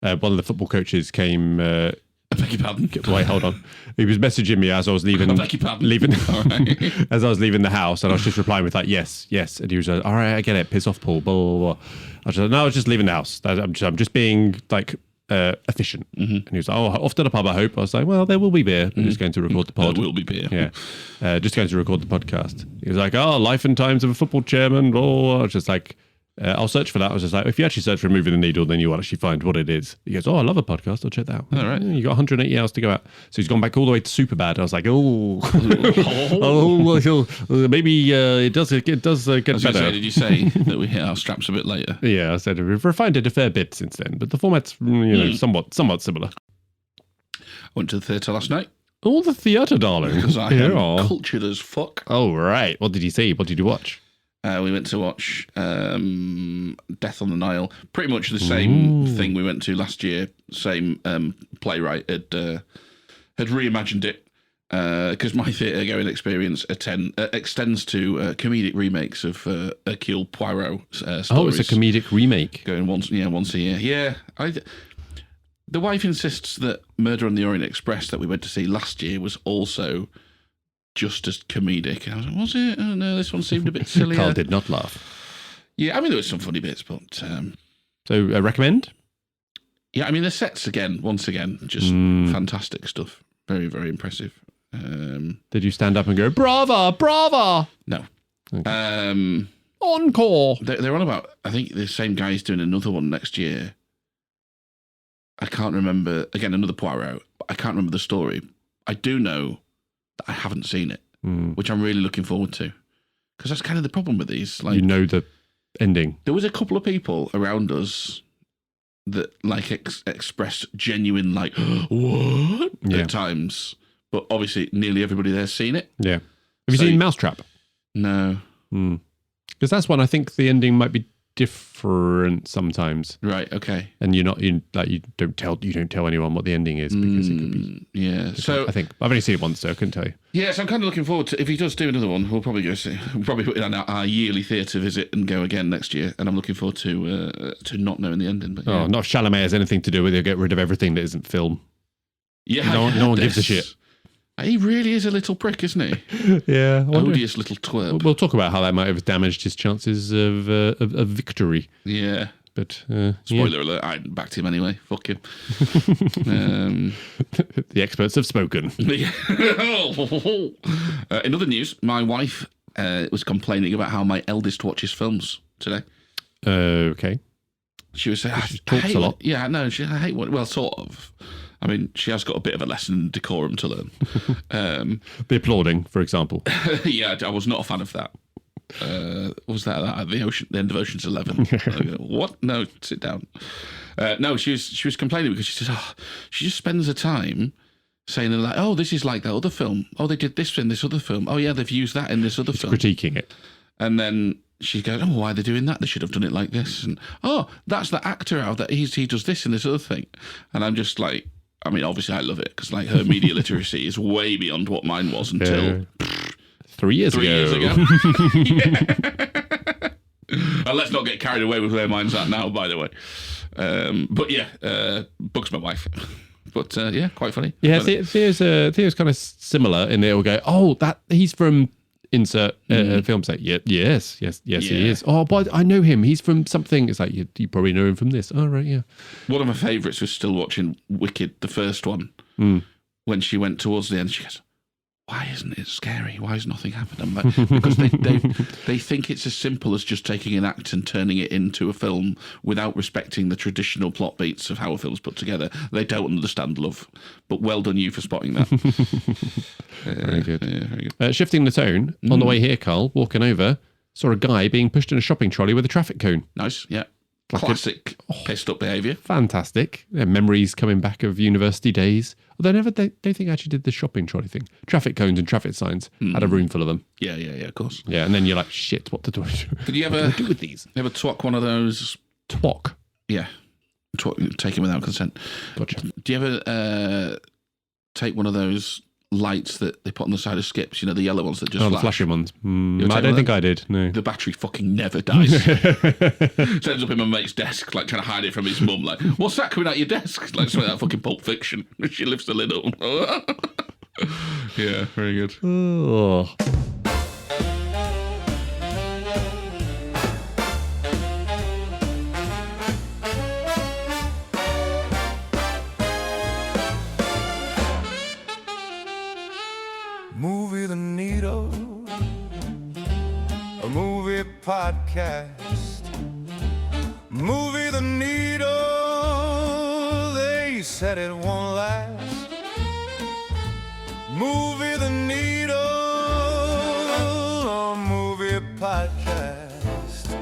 one of the football coaches came. I beg your pardon. Wait, hold on. He was messaging me as I was leaving. I beg your pardon. Leaving All right. as I was leaving the house, and I was just replying with like, yes, and he was like, all right, I get it. Piss off, Paul. Blah blah blah. I was like, no, I was just leaving the house. I'm just being like efficient. And he was like, oh, off to the pub, I hope. I was like, well, there will be beer. I'm just going to record the pod. There will be beer. Yeah, just going to record the podcast. He was like, oh, life and times of a football chairman. Oh, I was just like. I'll search for that. I was just like, if you actually search for Moving the Needle, then you will actually find what it is. He goes, oh, I love a podcast. I'll check that out. All right. You got 180 hours to go out. So he's gone back all the way to Superbad. I was like, maybe it does get better. Did you say that we hit our straps a bit later? Yeah, I said we've refined it a fair bit since then, but the format's somewhat similar. I went to the theatre last night. Oh, the theatre, darling. Because I am cultured as fuck. Oh, right. What did you see? What did you watch? We went to watch Death on the Nile. Pretty much the same thing we went to last year. Same playwright had reimagined it because my theatre going experience extends to comedic remakes of Hercule Poirot stories. Oh, it's a comedic remake. Going once a year. Yeah, the wife insists that Murder on the Orient Express that we went to see last year was also just as comedic. And I was like, was it? Oh no, this one seemed a bit sillier. Carl did not laugh. Yeah, I mean, there was some funny bits, but... So, recommend? Yeah, I mean, the sets, once again, just fantastic stuff. Very, very impressive. Did you stand up and go, brava, brava? No. Okay. Encore! They're on about, I think the same guy's doing another one next year. I can't remember, again, another Poirot, but I can't remember the story. I do know that I haven't seen it, which I'm really looking forward to. Because that's kind of the problem with these. Like, you know the ending. There was a couple of people around us that like expressed genuine like, what? At times. But obviously nearly everybody there's seen it. Yeah. Have you seen Mousetrap? No. Because that's one I think the ending might be different sometimes. Right, okay. And you don't tell anyone what the ending is because it could be So I think I've only seen it once, so I couldn't tell you. Yeah, so I'm kind of looking forward to, if he does do another one, we'll probably go see. We'll probably put it on our yearly theatre visit and go again next year. And I'm looking forward to not knowing the ending. But not if Chalamet has anything to do with it. Get rid of everything that isn't film. Yeah, no one gives a shit. He really is a little prick, isn't he? Yeah. Odious little twerp. We'll talk about how that might have damaged his chances of victory. Yeah. But spoiler alert, I backed him anyway. Fuck him. The experts have spoken. In other news, my wife was complaining about how my eldest watches films today. Okay. She was saying, she talks a lot. Yeah, no, I hate what. Well, sort of. I mean, she has got a bit of a lesson in decorum to learn. The applauding, for example. Yeah, I was not a fan of that. Was that at the end of Ocean's 11? What? No, sit down. No, she was complaining because she says, she just spends her time saying like, oh, this is like that other film. Oh, they did this in this other film. Oh, yeah, they've used that in this other film. Critiquing it. And then she goes, oh, why are they doing that? They should have done it like this. And, oh, that's the actor out that he does this and this other thing. And I'm just like, I mean, obviously I love it because like her media literacy is way beyond what mine was until 3 years ago. 3 years ago. And let's not get carried away with where mine's at now, by the way. But yeah, bugs my wife. But yeah, quite funny. Yeah, Theo's kind of similar in that it'll go, oh, he's from insert film. Say, yes, he is. Oh, but I know him. He's from something. It's like, you probably know him from this. Oh, right, yeah. One of my favourites was still watching Wicked, the first one. When she went towards the end, she goes, why isn't it scary? Why has nothing happened? I'm like, because they think it's as simple as just taking an act and turning it into a film without respecting the traditional plot beats of how a film's put together. They don't understand love. But well done you for spotting that. Very good. Yeah, very good. Shifting the tone, on the way here, Carl, walking over, saw a guy being pushed in a shopping trolley with a traffic cone. Nice, yeah. Classic pissed up behaviour. Fantastic. Memories coming back of university days. Although don't think I actually did the shopping trolley thing. Traffic cones and traffic signs. Had a room full of them. Yeah, of course. Yeah, and then you're like, shit, what to do? Did you ever do with these? You ever twock one of those? Twock? Yeah. Taken without consent. Gotcha. Do you ever take one of those lights that they put on the side of skips, the yellow ones that just the flash. flashing ones. You ever I take don't one think of I did, no. The battery fucking never dies. It ends up in my mate's desk, like trying to hide it from his mum. Like, what's that coming out your desk? Like something like that fucking Pulp Fiction. She lifts the lid up. Yeah, very good. Oh. Movie the Needle, a movie podcast. Movie the Needle, they said it won't last. Movie the Needle, a movie podcast.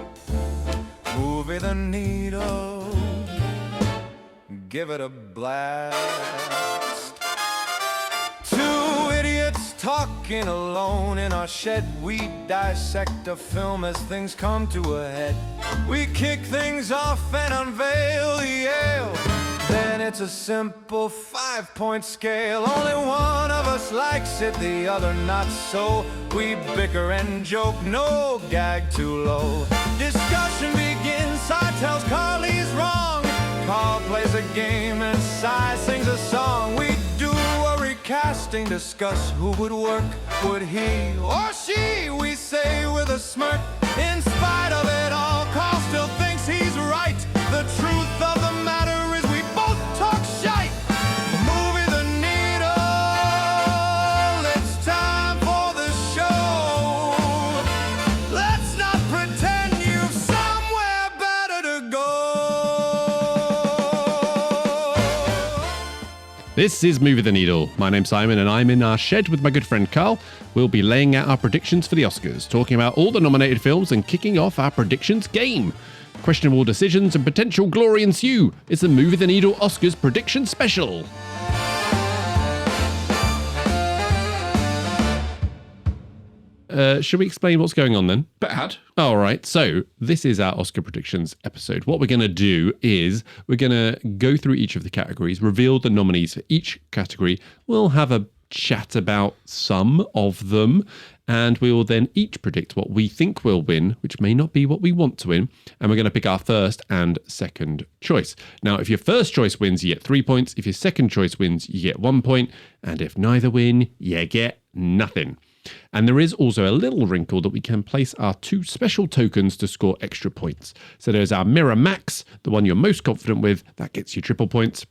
Movie the Needle, give it a blast. Two idiots talking alone in our shed. We dissect a film as things come to a head. We kick things off and unveil the Yale. Then it's a simple 5-point scale. Only one of us likes it, the other not so. We bicker and joke, no gag too low. Discussion begins, Si tells Carl he's wrong. Carl plays a game and Si sings a song. We do a recasting, discuss who would work. Would he or she, we say with a smirk. In spite of it all, Carl still thinks he's right. The truth of the matter is we both talk shite. Movie the Needle, it's time for the show. Let's not pretend you've somewhere better to go. This is Movie the Needle. My name's Simon and I'm in our shed with my good friend Carl. We'll be laying out our predictions for the Oscars, talking about all the nominated films and kicking off our predictions game. Questionable decisions and potential glory ensue. It's the Movie the Needle Oscars prediction special. Should we explain what's going on then? Bad. All right, so this is our Oscar predictions episode. What we're going to do is we're going to go through each of the categories, reveal the nominees for each category. We'll have a chat about some of them, and we will then each predict what we think will win, which may not be what we want to win, and we're going to pick our first and second choice. Now, if your first choice wins, you get 3 points. If your second choice wins, you get 1 point, and if neither win, you get nothing. And there is also a little wrinkle that we can place our 2 special tokens to score extra points. So there's our Mirror Max, the one you're most confident with, that gets you triple points.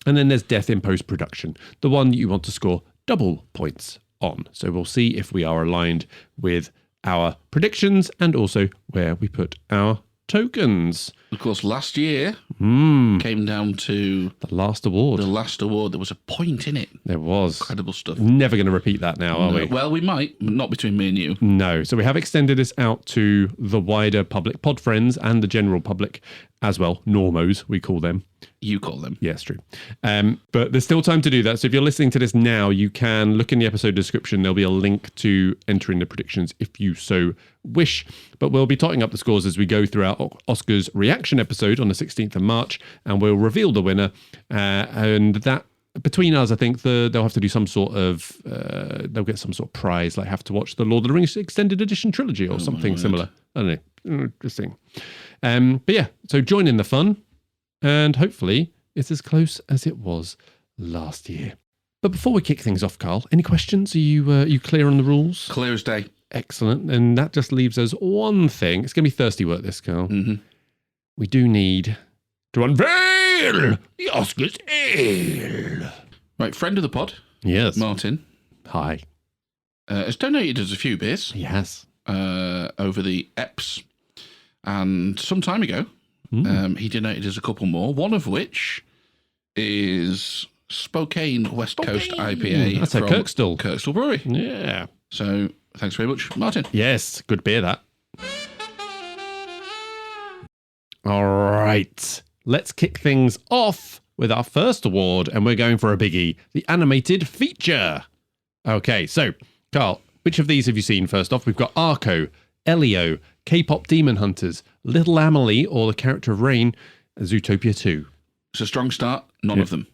And then there's Death in Post-Production, the one that you want to score double points on. So we'll see if we are aligned with our predictions and also where we put our tokens. Of course, last year came down to The last award. the last award. There was a point in it. There was. Incredible stuff. Never going to repeat that now, are we? Well, we might, but not between me and you. No. So we have extended this out to the wider public, pod friends and the general public as well. Normos, we call them. You call them. Yes, true. But there's still time to do that. So if you're listening to this now, you can look in the episode description. There'll be a link to entering the predictions if you so wish. But we'll be totting up the scores as we go through our Oscars reaction episode on the 16th of March, and we'll reveal the winner. And that, between us, I think they'll have to do some sort of, they'll get some sort of prize, like have to watch the Lord of the Rings Extended Edition trilogy or something similar. I don't know. Interesting. But yeah, so join in the fun. And hopefully it's as close as it was last year. But before we kick things off, Carl, any questions? Are you clear on the rules? Clear as day. Excellent. And that just leaves us one thing. It's going to be thirsty work, this, Carl. Mm-hmm. We do need to unveil the Oscars ale. Right, friend of the pod, Yes. Martin, Hi. has donated us a few beers Yes. over the EPS. And some time ago, he donated us a couple more, one of which is Spokane West Coast IPA. That's a from Kirkstall. Kirkstall Brewery. Yeah. So thanks very much, Martin. Yes. Good beer, that. All right. Let's kick things off with our first award, and we're going for a biggie, the animated feature. Okay, so, Carl, which of these have you seen first off? We've got Arco, Elio, K-pop Demon Hunters, Little Amelie, or the character of Rain, Zootopia 2. It's a strong start, none of them.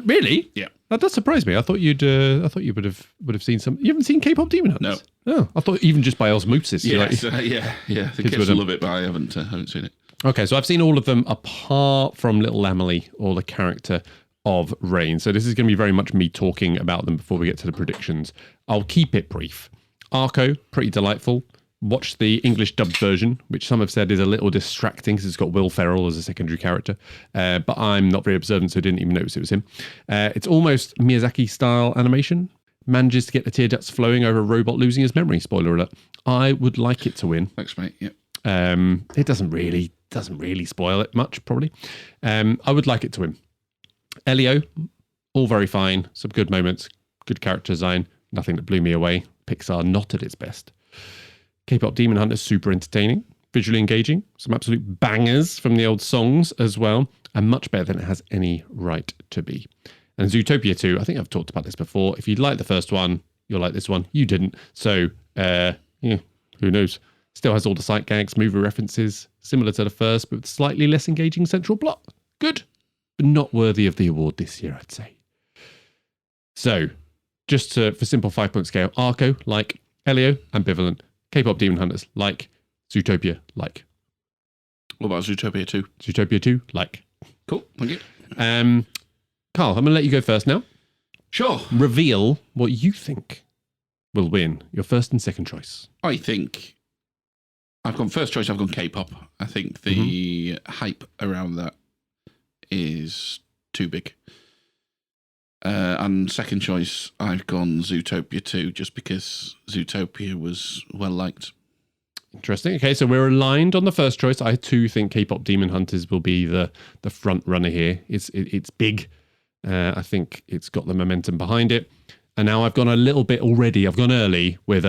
Really? Yeah. That does surprise me. I thought you would have seen some. You haven't seen K-pop Demon Hunters? No. Oh, I thought even just by osmosis. Yeah, Like, yeah. The kids will love it, but I haven't seen it. okay, so I've seen all of them apart from Little Emily or the character of Rain. So this is going to be very much me talking about them before we get to the predictions. I'll keep it brief. Arco, pretty delightful. Watch the English dubbed version, which some have said is a little distracting because it's got Will Ferrell as a secondary character. But I'm not very observant, so I didn't even notice it was him. It's almost Miyazaki-style animation. Manages to get the tear ducts flowing over a robot losing his memory. Spoiler alert. I would like it to win. Thanks, mate. Yep. It doesn't really spoil it much, probably. I would like it to win. Elio, all very fine. Some good moments. Good character design. Nothing that blew me away. Pixar not at its best. K-pop Demon Hunters, super entertaining, visually engaging, some absolute bangers from the old songs as well, and much better than it has any right to be. And Zootopia 2, I think I've talked about this before. If you like the first one, you'll like this one. You didn't. So, who knows? Still has all the sight gags, movie references, similar to the first, but with slightly less engaging central plot. Good, but not worthy of the award this year, I'd say. So, just for simple 5-point scale, Arco, like. Elio, ambivalent. K-pop Demon Hunters, like. Zootopia, like. What about Zootopia 2? Zootopia 2, like. Cool, thank you. Carl, I'm going to let you go first now. Sure. Reveal what you think will win your first and second choice. I think I've gone first choice, I've gone K-pop. I think the hype around that is too big. And second choice, I've gone Zootopia 2, just because Zootopia was well liked. Interesting. Okay, so we're aligned on the first choice. I too think K-pop Demon Hunters will be the front runner here. It's big. I think it's got the momentum behind it. And now I've gone a little bit already. I've gone early with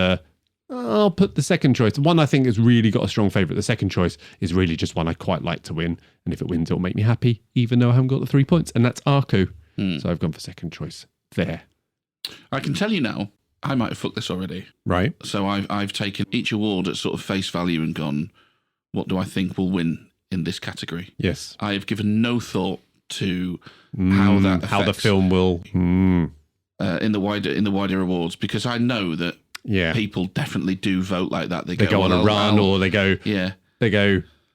I'll put the second choice. One I think has really got a strong favourite. The second choice is really just one I quite like to win. And if it wins, it'll make me happy, even though I haven't got the 3 points. And that's Arco. So I've gone for second choice there. I can tell you now, I might have fucked this already. Right. So I've taken each award at sort of face value and gone, what do I think will win in this category? Yes. I have given no thought to how that affects, how the film will in the wider awards, because I know that people definitely do vote like that. They go on a run, or they go,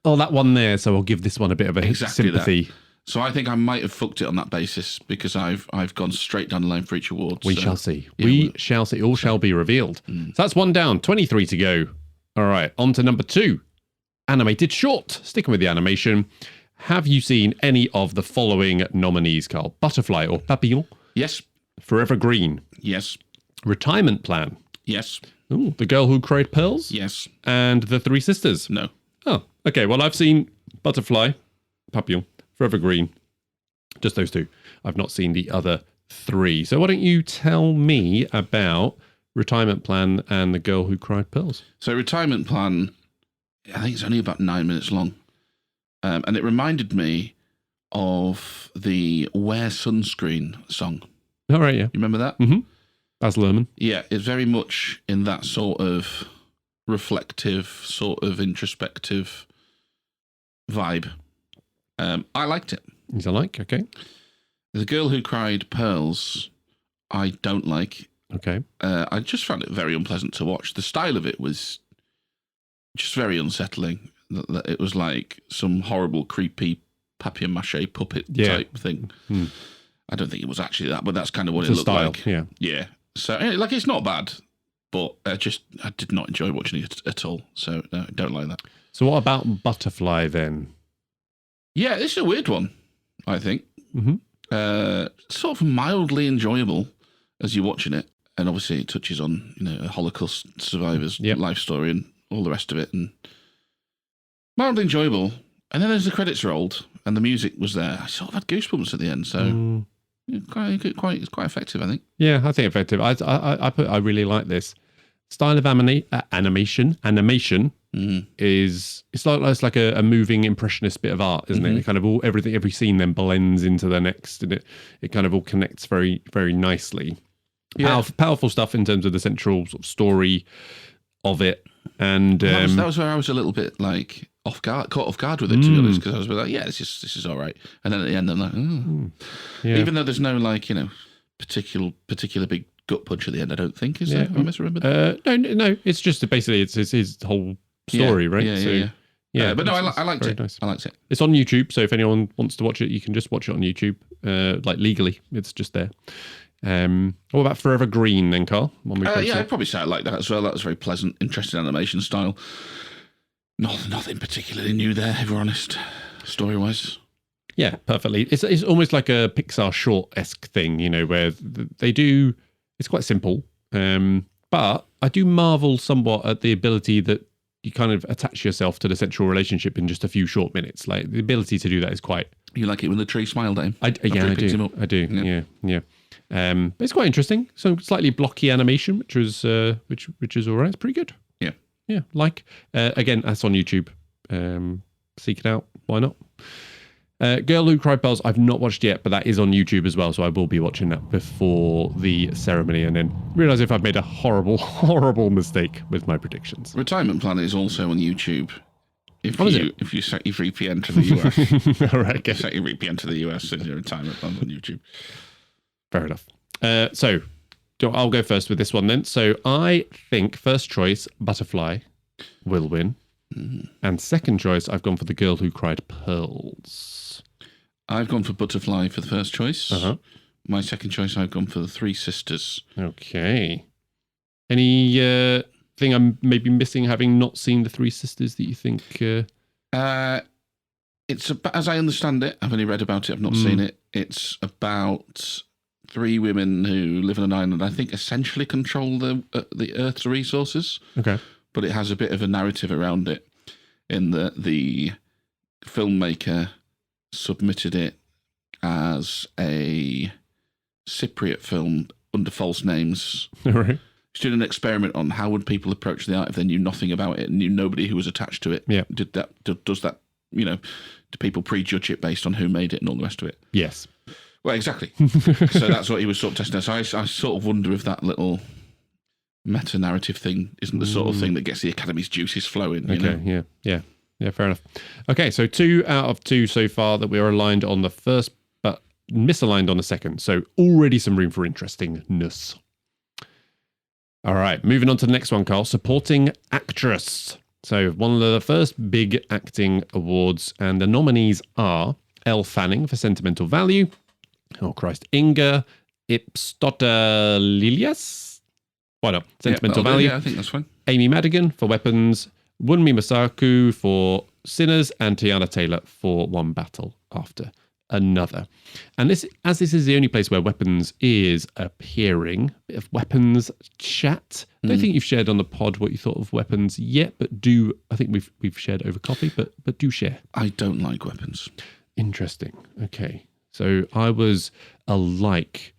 oh, that one there, so I'll give this one a bit of a sympathy. That. So I think I might have fucked it on that basis, because I've gone straight down the line for each award. We shall see. We shall see. All shall be revealed. So that's one down, 23 to go. All right, on to number 2. Animated short. Sticking with the animation. Have you seen any of the following nominees, Carl? Butterfly or Papillon? Yes. Forever Green? Yes. Retirement Plan? Yes. Ooh, The Girl Who Cried Pearls? Yes. And The Three Sisters? No. Oh, okay. Well, I've seen Butterfly, Papillon, Forever Green. Just those 2. I've not seen the other 3. So why don't you tell me about Retirement Plan and The Girl Who Cried Pearls? So Retirement Plan, I think it's only about 9 minutes long. And it reminded me of the Wear Sunscreen song. All right, yeah. You remember that? Mm-hmm. Baz Luhrmann. Yeah, it's very much in that sort of reflective, sort of introspective vibe. I liked it. Is I like? Okay. The Girl Who Cried Pearls, I don't like. Okay. I just found it very unpleasant to watch. The style of it was just very unsettling. It was like some horrible, creepy papier-mâché puppet type thing. I don't think it was actually that, but that's kind of what it looked like. Yeah. Yeah. So, like, it's not bad, but I did not enjoy watching it at all. So, no, I don't like that. So what about Butterfly then? Yeah, this is a weird one, I think. Mm-hmm. Sort of mildly enjoyable as you're watching it. And obviously it touches on, a Holocaust survivor's life story and all the rest of it. And mildly enjoyable. And then as the credits rolled and the music was there, I sort of had goosebumps at the end. So it's quite effective, I think. Yeah, I think effective. I really like this style of animation. Is it's like a moving impressionist bit of art, isn't it? It kind of every scene then blends into the next, and it kind of all connects very, very nicely. Yeah. Powerful stuff in terms of the central sort of story of it. And that was where I was a little bit like caught off guard with it, to be honest, because I was like, yeah, this is all right. And then at the end, I'm like, Yeah. Even though there's no particular big gut punch at the end, I don't think, is there? Have I misremembered? No, it's just basically it's his whole story, right? Yeah. But no, I liked it. Nice. I liked it. It's on YouTube, so if anyone wants to watch it, you can just watch it on YouTube, like legally. It's just there. What about Forever Green then, Carl? I'd probably say I like that as well. That was very pleasant, interesting animation style. Nothing particularly new there, if we're honest, story-wise. Yeah, perfectly. It's almost like a Pixar short-esque thing, where they do... It's quite simple, but I do marvel somewhat at the ability that you kind of attach yourself to the central relationship in just a few short minutes. Like, the ability to do that is quite... You like it when the tree smiled at him? I do. Yeah. But it's quite interesting. So slightly blocky animation, which is all right. It's pretty good. Yeah. Again, that's on YouTube. Seek it out. Why not? Girl Who Cried Pearls, I've not watched yet, but that is on YouTube as well, so I will be watching that before the ceremony and then realise if I've made a horrible, horrible mistake with my predictions. Retirement Plan is also on YouTube. If you set your VPN to the US. All right, okay. Set your VPN to the US and your retirement plan's on YouTube. Fair enough. So I'll go first with this one then. So I think first choice, Butterfly, will win. And second choice, I've gone for The Girl Who Cried Pearls. I've gone for Butterfly for the first choice. Uh-huh. My second choice, I've gone for The Three Sisters. Okay. Any thing I'm maybe missing, having not seen The Three Sisters, that you think... It's as I understand it, I've only read about it, I've not seen it. It's about three women who live on an island, I think essentially control the Earth's resources. Okay. But it has a bit of a narrative around it in that the filmmaker submitted it as a Cypriot film under false names. All right. He's doing an experiment on how would people approach the art if they knew nothing about it and knew nobody who was attached to it. Yeah. Does that, do people prejudge it based on who made it and all the rest of it? Yes. Well, exactly. So that's what he was sort of testing. So I sort of wonder if that little meta-narrative thing isn't the sort of thing that gets the Academy's juices flowing. Yeah, fair enough. Okay, so 2 out of 2 so far that we are aligned on the first, but misaligned on the second. So already some room for interestingness. All right, moving on to the next one, Carl. Supporting Actress. So one of the first big acting awards, and the nominees are Elle Fanning for Sentimental Value. Oh, Christ. Inga Ipstotalias. Why not? Sentimental Value. Yeah, I think that's fine. Amy Madigan for Weapons. Wunmi Masaku for Sinners, and Tiana Taylor for One Battle After Another. And this is the only place where Weapons is appearing. Bit of Weapons chat. I don't think you've shared on the pod what you thought of Weapons yet, but I think we've shared over coffee, but do share. I don't like Weapons. Interesting. Okay. So I was alike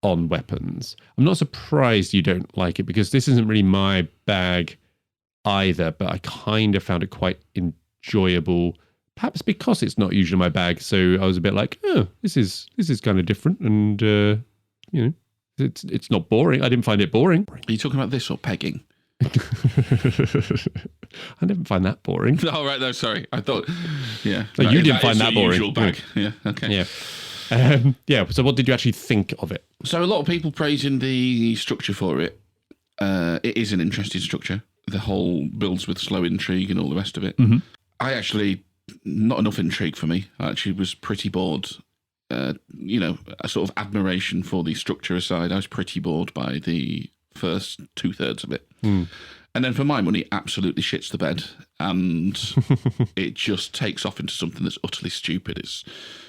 on Weapons. I'm not surprised you don't like it because this isn't really my bag either, but I kind of found it quite enjoyable, perhaps because it's not usually my bag. So I was a bit like, oh, this is kind of different, and it's not boring. I didn't find it boring. Are you talking about this or pegging? I didn't find that boring. Oh, right, no, sorry. I thought, yeah. No, you didn't find that boring. Usual bag. Yeah, okay. Yeah. So what did you actually think of it? So a lot of people praising the structure for it. It is an interesting structure. The whole builds with slow intrigue and all the rest of it. Mm-hmm. I actually, not enough intrigue for me. I actually was pretty bored. A sort of admiration for the structure aside, I was pretty bored by the first 2/3 of it. And then for my money, absolutely shits the bed. And it just takes off into something that's utterly stupid.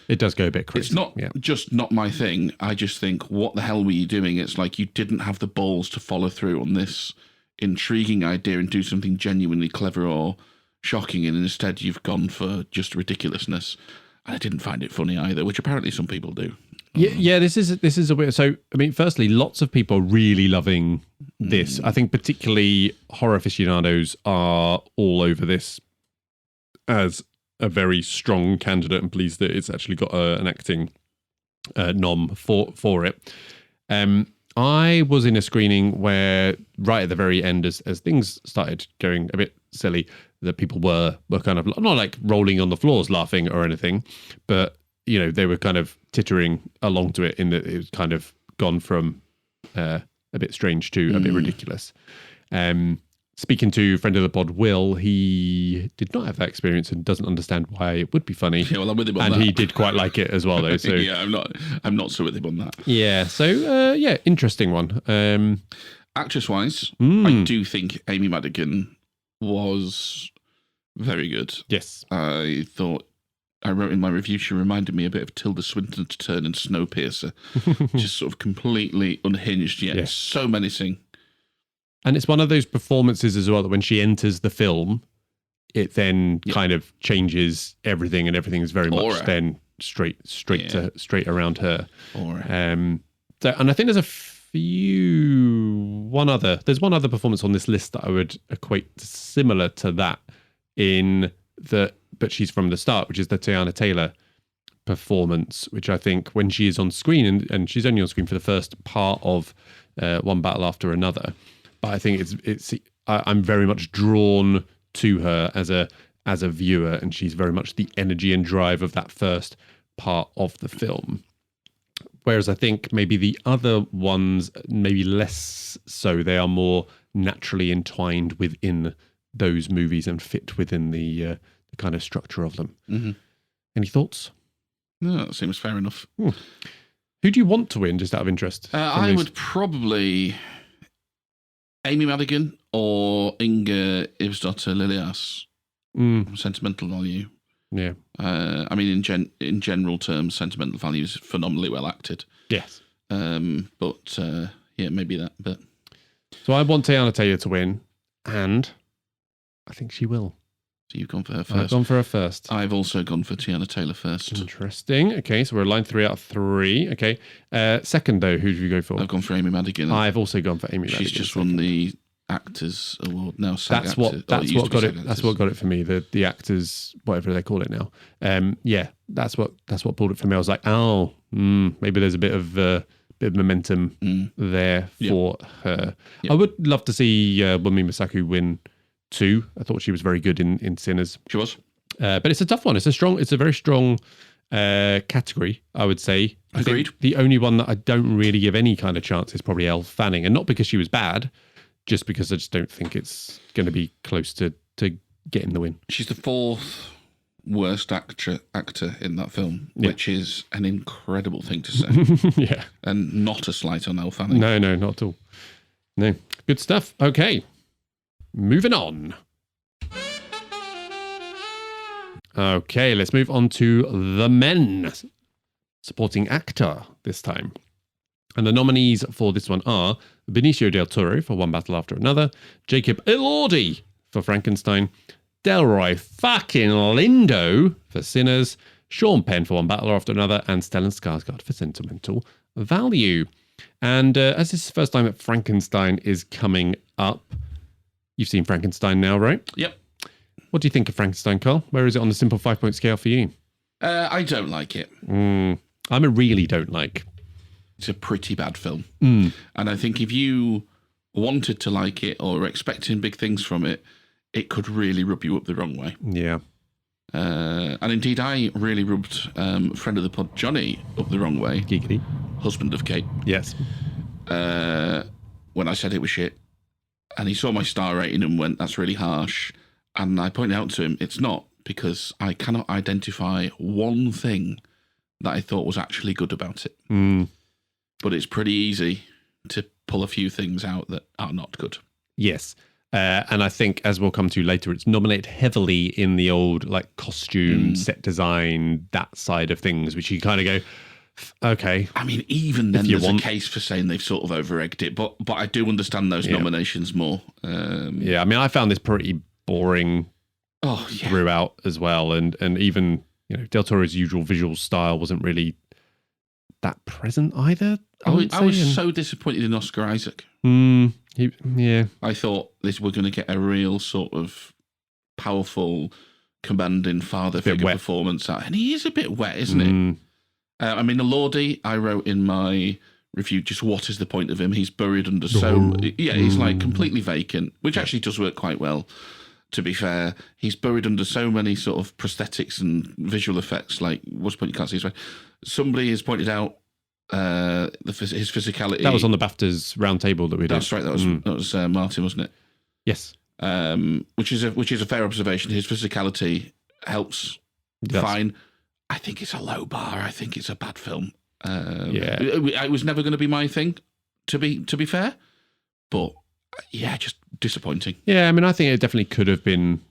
It does go a bit crazy. It's not just not my thing. I just think, what the hell were you doing? It's like you didn't have the balls to follow through on this intriguing idea and do something genuinely clever or shocking, and instead you've gone for just ridiculousness. And I didn't find it funny either, which apparently some people do. Yeah. This is a weird. So I mean, firstly, lots of people are really loving this. I think particularly horror aficionados are all over this as a very strong candidate, and pleased that it's actually got an acting nom for it. I was in a screening where right at the very end, as things started going a bit silly that people were kind of not like rolling on the floors laughing or anything, but they were kind of tittering along to it in that it was kind of gone from a bit strange to a bit ridiculous. Speaking to friend of the pod, Will, he did not have that experience and doesn't understand why it would be funny. Yeah, well, I'm with him on and that. He did quite like it as well, though. So yeah, I'm not so with him on that. Yeah, so interesting one. Actress-wise, I do think Amy Madigan was very good. Yes. I thought, I wrote in my review, she reminded me a bit of Tilda Swinton to turn in Snowpiercer. Just sort of completely unhinged, yet so menacing. And it's one of those performances as well that when she enters the film, it then kind of changes everything, and everything is very much then straight around her. And I think there's one other performance on this list that I would equate similar to that but she's from the start, which is the Tiana Taylor performance, which I think when she is on screen, and she's only on screen for the first part of One Battle After Another, but I think I'm very much drawn to her as a viewer, and she's very much the energy and drive of that first part of the film. Whereas I think maybe the other ones, maybe less so, they are more naturally entwined within those movies and fit within the kind of structure of them. Mm-hmm. Any thoughts? No, that seems fair enough. Who do you want to win, just out of interest? I would probably Amy Madigan or Inga Ivsdotter Lilias. Sentimental value. Yeah. I mean, in general terms, sentimental value is phenomenally well acted. Yes. But maybe that. But so I want Tiana Taylor to win, and I think she will. So you've gone for her first. I've gone for her first. I've also gone for Tiana Taylor first. Interesting. Okay, so we're line 3 out of 3. Okay. Second, though, who did you go for? I've gone for Amy Madigan. I've also gone for Amy Madigan. She's just won the Actors Award now. That's what got it for me. The actors, whatever they call it now. That's what pulled it for me. I was like, maybe there's a bit of momentum there for her. Yep. I would love to see Wunmi Masaku win too. I thought she was very good in Sinners. She was, but it's a tough one. It's a very strong category, I would say. Agreed. I think the only one that I don't really give any kind of chance is probably Elle Fanning, and not because she was bad, just because I just don't think it's going to be close to getting the win. She's the 4th worst actor in that film, which is an incredible thing to say. Yeah. And not a slight on Elle Fanning. No, not at all. No. Good stuff. Okay. Moving on. Okay, let's move on to the men. Supporting actor this time. And the nominees for this one are Benicio del Toro for One Battle After Another, Jacob Elordi for Frankenstein, Delroy fucking Lindo for Sinners, Sean Penn for One Battle After Another, and Stellan Skarsgård for Sentimental Value. And as this is the first time that Frankenstein is coming up, you've seen Frankenstein now, right? Yep. What do you think of Frankenstein, Carl? Where is it on the simple 5-point scale for you? I don't like it. I'm a really don't like. It's a pretty bad film. And I think if you wanted to like it or were expecting big things from it, it could really rub you up the wrong way. Yeah. And indeed, I really rubbed friend of the pod, Johnny, up the wrong way. Geekly. Husband of Kate. Yes. When I said it was shit. And he saw my star rating and went, that's really harsh. And I pointed out to him, it's not, because I cannot identify one thing that I thought was actually good about it. But it's pretty easy to pull a few things out that are not good. Yes. And I think, as we'll come to later, it's nominated heavily in the old like costume, set design, that side of things, which you kind of go, okay. I mean, even then there's a case for saying they've sort of over-egged it, but I do understand those nominations more. Yeah, I mean, I found this pretty boring throughout as well. And even, Del Toro's usual visual style wasn't really that present either. I was so disappointed in Oscar Isaac. I thought we're going to get a real sort of powerful, commanding father figure performance out, and he is a bit wet, isn't it? I mean, Elordi, I wrote in my review, just what is the point of him? He's buried under he's like completely vacant, which actually does work quite well. to be fair. He's buried under so many sort of prosthetics and visual effects, like, what's the point, you can't see his face. Somebody has pointed out his physicality. That was on the BAFTAs round table that we did. That's right, that was Martin, wasn't it? Yes. Which is a fair observation. His physicality helps fine. I think it's a low bar. I think it's a bad film. It was never going to be my thing, to be fair. But yeah, just disappointing. Yeah, I mean, I think it definitely could have been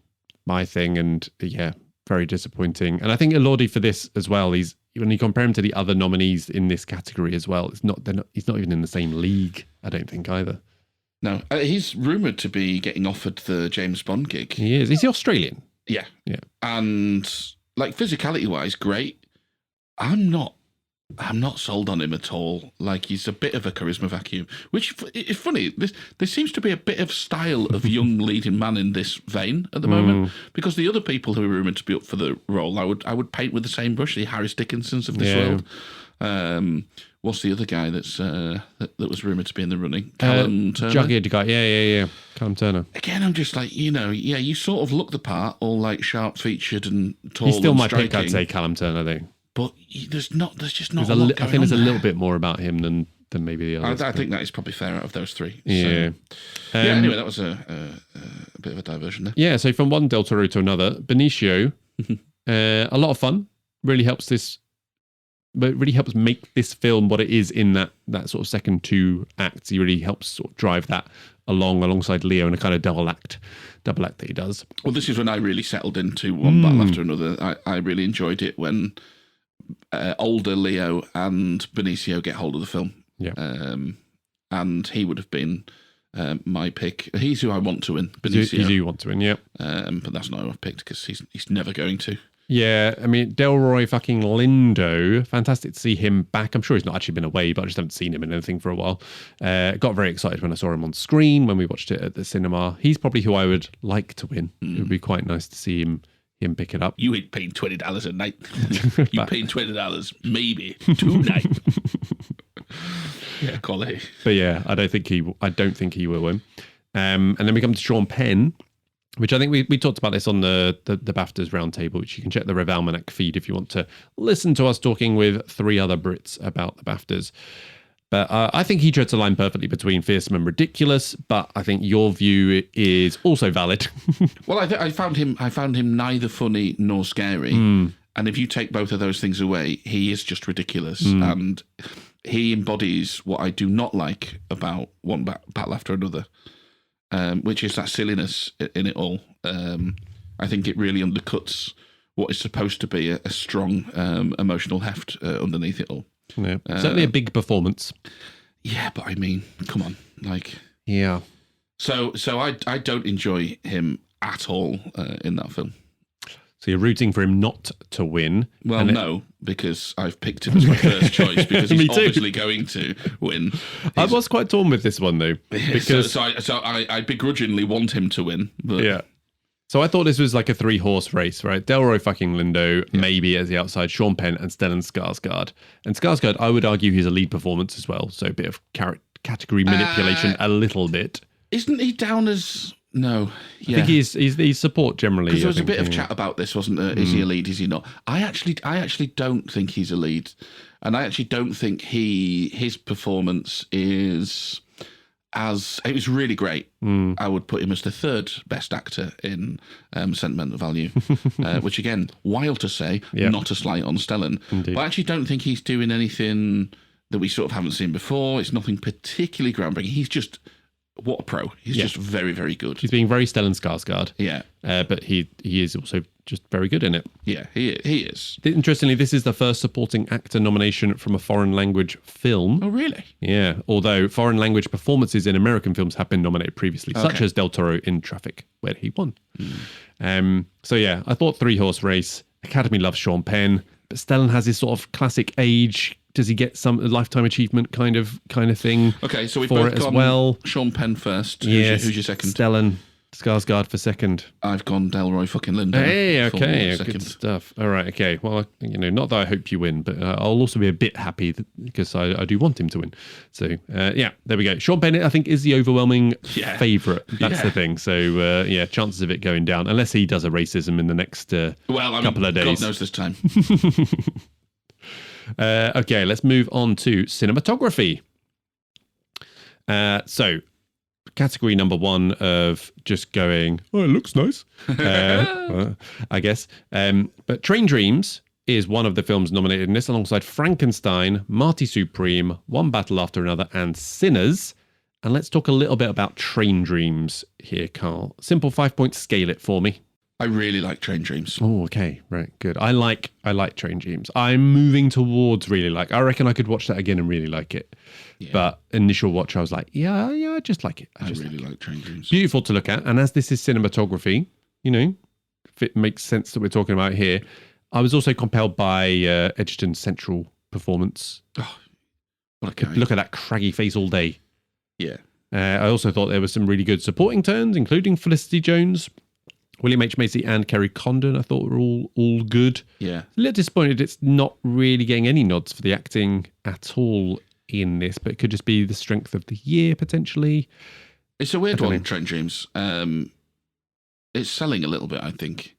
my thing, and yeah, very disappointing. And I think Elordi for this as well. He's, when you compare him to the other nominees in this category as well, he's not even in the same league, I don't think, either. No, he's rumoured to be getting offered the James Bond gig. He is. Is he Australian? Yeah. Yeah. And like physicality-wise, great. I'm not sold on him at all. Like, he's a bit of a charisma vacuum, which is funny. There seems to be a bit of style of young leading man in this vein at the moment, because the other people who are rumoured to be up for the role, I would paint with the same brush, the Harris Dickinsons of this world. What's the other guy that was rumoured to be in the running? Turner? Jugged guy. Yeah. Callum Turner. Again, I'm just like, you sort of look the part, all like sharp-featured and tall. He's still and my striking, pick, I'd say, Callum Turner, though. But there's just not a lot going on. I think there's a little bit more about him than maybe the others. I think that is probably fair out of those three. Yeah. So, anyway, that was a bit of a diversion there. Yeah, so from one Del Toro to another, Benicio, a lot of fun. Really helps make this film what it is in that sort of second two acts. He really helps sort of drive that alongside Leo in a kind of double act that he does. Well, this is when I really settled into one battle after another. I really enjoyed it when older Leo and Benicio get hold of the film. Yeah. And he would have been my pick. He's who I want to win, Benicio. He's who you want to win, yeah. But that's not who I've picked, because he's never going to. Yeah, I mean, Delroy fucking Lindo, fantastic to see him back. I'm sure he's not actually been away, but I just haven't seen him in anything for a while. Got very excited when I saw him on screen, when we watched it at the cinema. He's probably who I would like to win. It would be quite nice to see him pick it up. You ain't paying $20 a night. You paying $20 maybe 2 nights. Yeah, quality. But yeah, I don't think he will win. And then we come to Sean Penn, which I think we talked about this on the BAFTAs roundtable, which you can check the Rev Almanac feed if you want to listen to us talking with 3 other Brits about the BAFTAs. But I think he treads a line perfectly between fearsome and ridiculous. But I think your view is also valid. Well, I found him neither funny nor scary. And if you take both of those things away, he is just ridiculous. And he embodies what I do not like about one battle after another. Which is that silliness in it all. I think it really undercuts what is supposed to be a strong emotional heft underneath it all. Yeah. Certainly a big performance. Yeah, but I mean, come on. Yeah. So I don't enjoy him at all in that film. So you're rooting for him not to win? Well, no, because I've picked him as my first choice, because he's obviously going to win. I was quite torn with this one, though. Because so I begrudgingly want him to win. But yeah. So I thought this was like a 3-horse race, right? Delroy fucking Lindo, maybe as the outside, Sean Penn and Stellan Skarsgård. And Skarsgård, I would argue he's a lead performance as well. So a bit of category manipulation, a little bit. Isn't he down as... No, yeah. I think he's support generally. Because there was a bit of chat about this, wasn't there? Is he a lead? Is he not? I actually don't think he's a lead, and I actually don't think his performance is as it was really great. I would put him as the 3rd best actor in Sentimental Value, which again, wild to say, not a slight on Stellan. Indeed. But I actually don't think he's doing anything that we sort of haven't seen before. It's nothing particularly groundbreaking. He's just... What a pro. He's just very, very good. He's being very Stellan Skarsgård. Yeah. But he is also just very good in it. Yeah, he is. Interestingly, this is the first supporting actor nomination from a foreign language film. Oh, really? Yeah. Although foreign language performances in American films have been nominated previously, such as Del Toro in Traffic, where he won. So yeah, I thought 3-horse race. Academy loves Sean Penn, but Stellan has his sort of classic age. Does he get some lifetime achievement kind of thing? Okay, so we've for both it as gone well. Sean Penn first. Yes. Who's your second? Stellan. Skarsgård for second. I've gone Delroy fucking Lindo. Hey, for okay, second. good stuff. All right, okay. Well, not that I hope you win, but I'll also be a bit happy because I do want him to win. So, yeah, there we go. Sean Bennett, I think, is the overwhelming favourite. That's the thing. So, chances of it going down, unless he does a racism in the next couple of days. God knows this time. Okay, let's move on to cinematography. So, category number one of just going, oh, it looks nice, I guess. But Train Dreams is one of the films nominated in this, alongside Frankenstein, Marty Supreme, One Battle After Another, and Sinners. And let's talk a little bit about Train Dreams here, Carl. Simple 5-point scale it for me. I really like Train Dreams. Oh, okay, right, good. I like Train Dreams. I'm moving towards really like. I reckon I could watch that again and really like it. Yeah. But initial watch, I was like, yeah, I just like it. I really like Train Dreams. Beautiful to look at, and as this is cinematography, if it makes sense that we're talking about here, I was also compelled by Edgerton's central performance. Oh, what a guy! Look at that craggy face all day. Yeah. I also thought there were some really good supporting turns, including Felicity Jones. William H. Macy and Kerry Condon, I thought were all good. Yeah. A little disappointed it's not really getting any nods for the acting at all in this, but it could just be the strength of the year, potentially. It's a weird one, Train Dreams. It's selling a little bit, I think.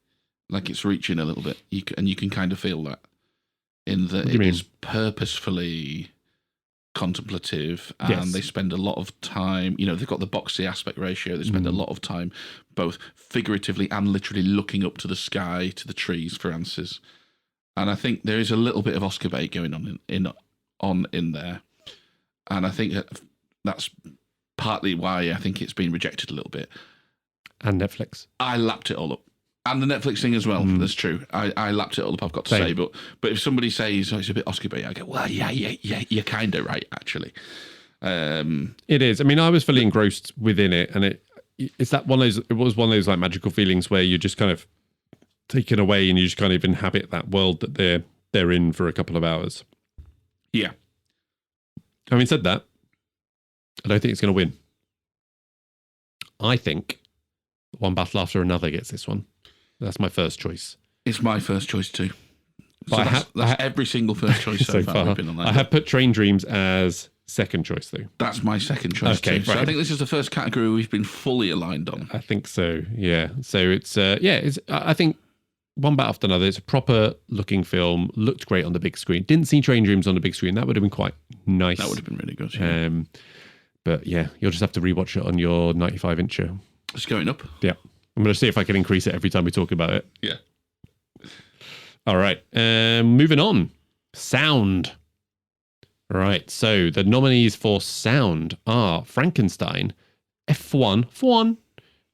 Like it's reaching a little bit. You can kind of feel that. In that it is purposefully contemplative, and they spend a lot of time, they've got the boxy aspect ratio, they spend a lot of time both figuratively and literally looking up to the sky, to the trees for answers. And I think there is a little bit of Oscar bait going on in there, and I think that's partly why I think it's been rejected a little bit. And Netflix, I lapped it all up. And the Netflix thing as well. That's true. I lapped it all up, I've got to say. But if somebody says it's a bit Oscar bait, I go, well, yeah, you're kind of right, actually. It is. I mean, I was fully engrossed within it, and it's that one of those. It was one of those like magical feelings where you're just kind of taken away, and you just kind of inhabit that world that they're in for a couple of hours. Yeah. Having said that, I don't think it's going to win. I think One Battle After Another gets this one. That's my first choice. It's my first choice too. But that's every single first choice so far. We've been on that. I have put Train Dreams as second choice though. That's my second choice too. Right. So I think this is the first category we've been fully aligned on. I think so. Yeah. So it's I think One Battle After Another. It's a proper looking film. Looked great on the big screen. Didn't see Train Dreams on the big screen. That would have been quite nice. That would have been really good. Yeah. But yeah, you'll just have to rewatch it on your 95-incher. It's going up. Yeah. I'm going to see if I can increase it every time we talk about it. Yeah. All right. Moving on. Sound. Right. So the nominees for sound are Frankenstein, F1,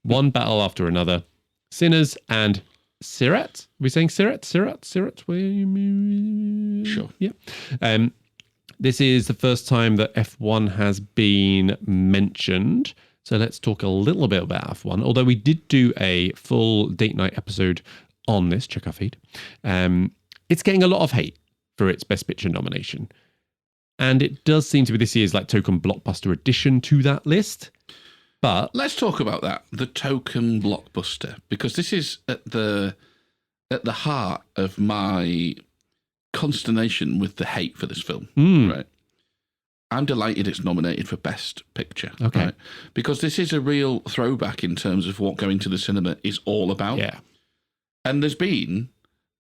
One Battle After Another, Sinners, and Sirat. Are we saying Sirat? Sure. Yeah. This is the first time that F1 has been mentioned. So let's talk a little bit about F1, although we did do a full date night episode on this. Check our feed. It's getting a lot of hate for its Best Picture nomination. And it does seem to be this year's like token blockbuster addition to that list. But let's talk about that, the token blockbuster, because this is at the heart of my consternation with the hate for this film, right? I'm delighted it's nominated for Best Picture. Okay. Right? Because this is a real throwback in terms of what going to the cinema is all about. Yeah. And there's been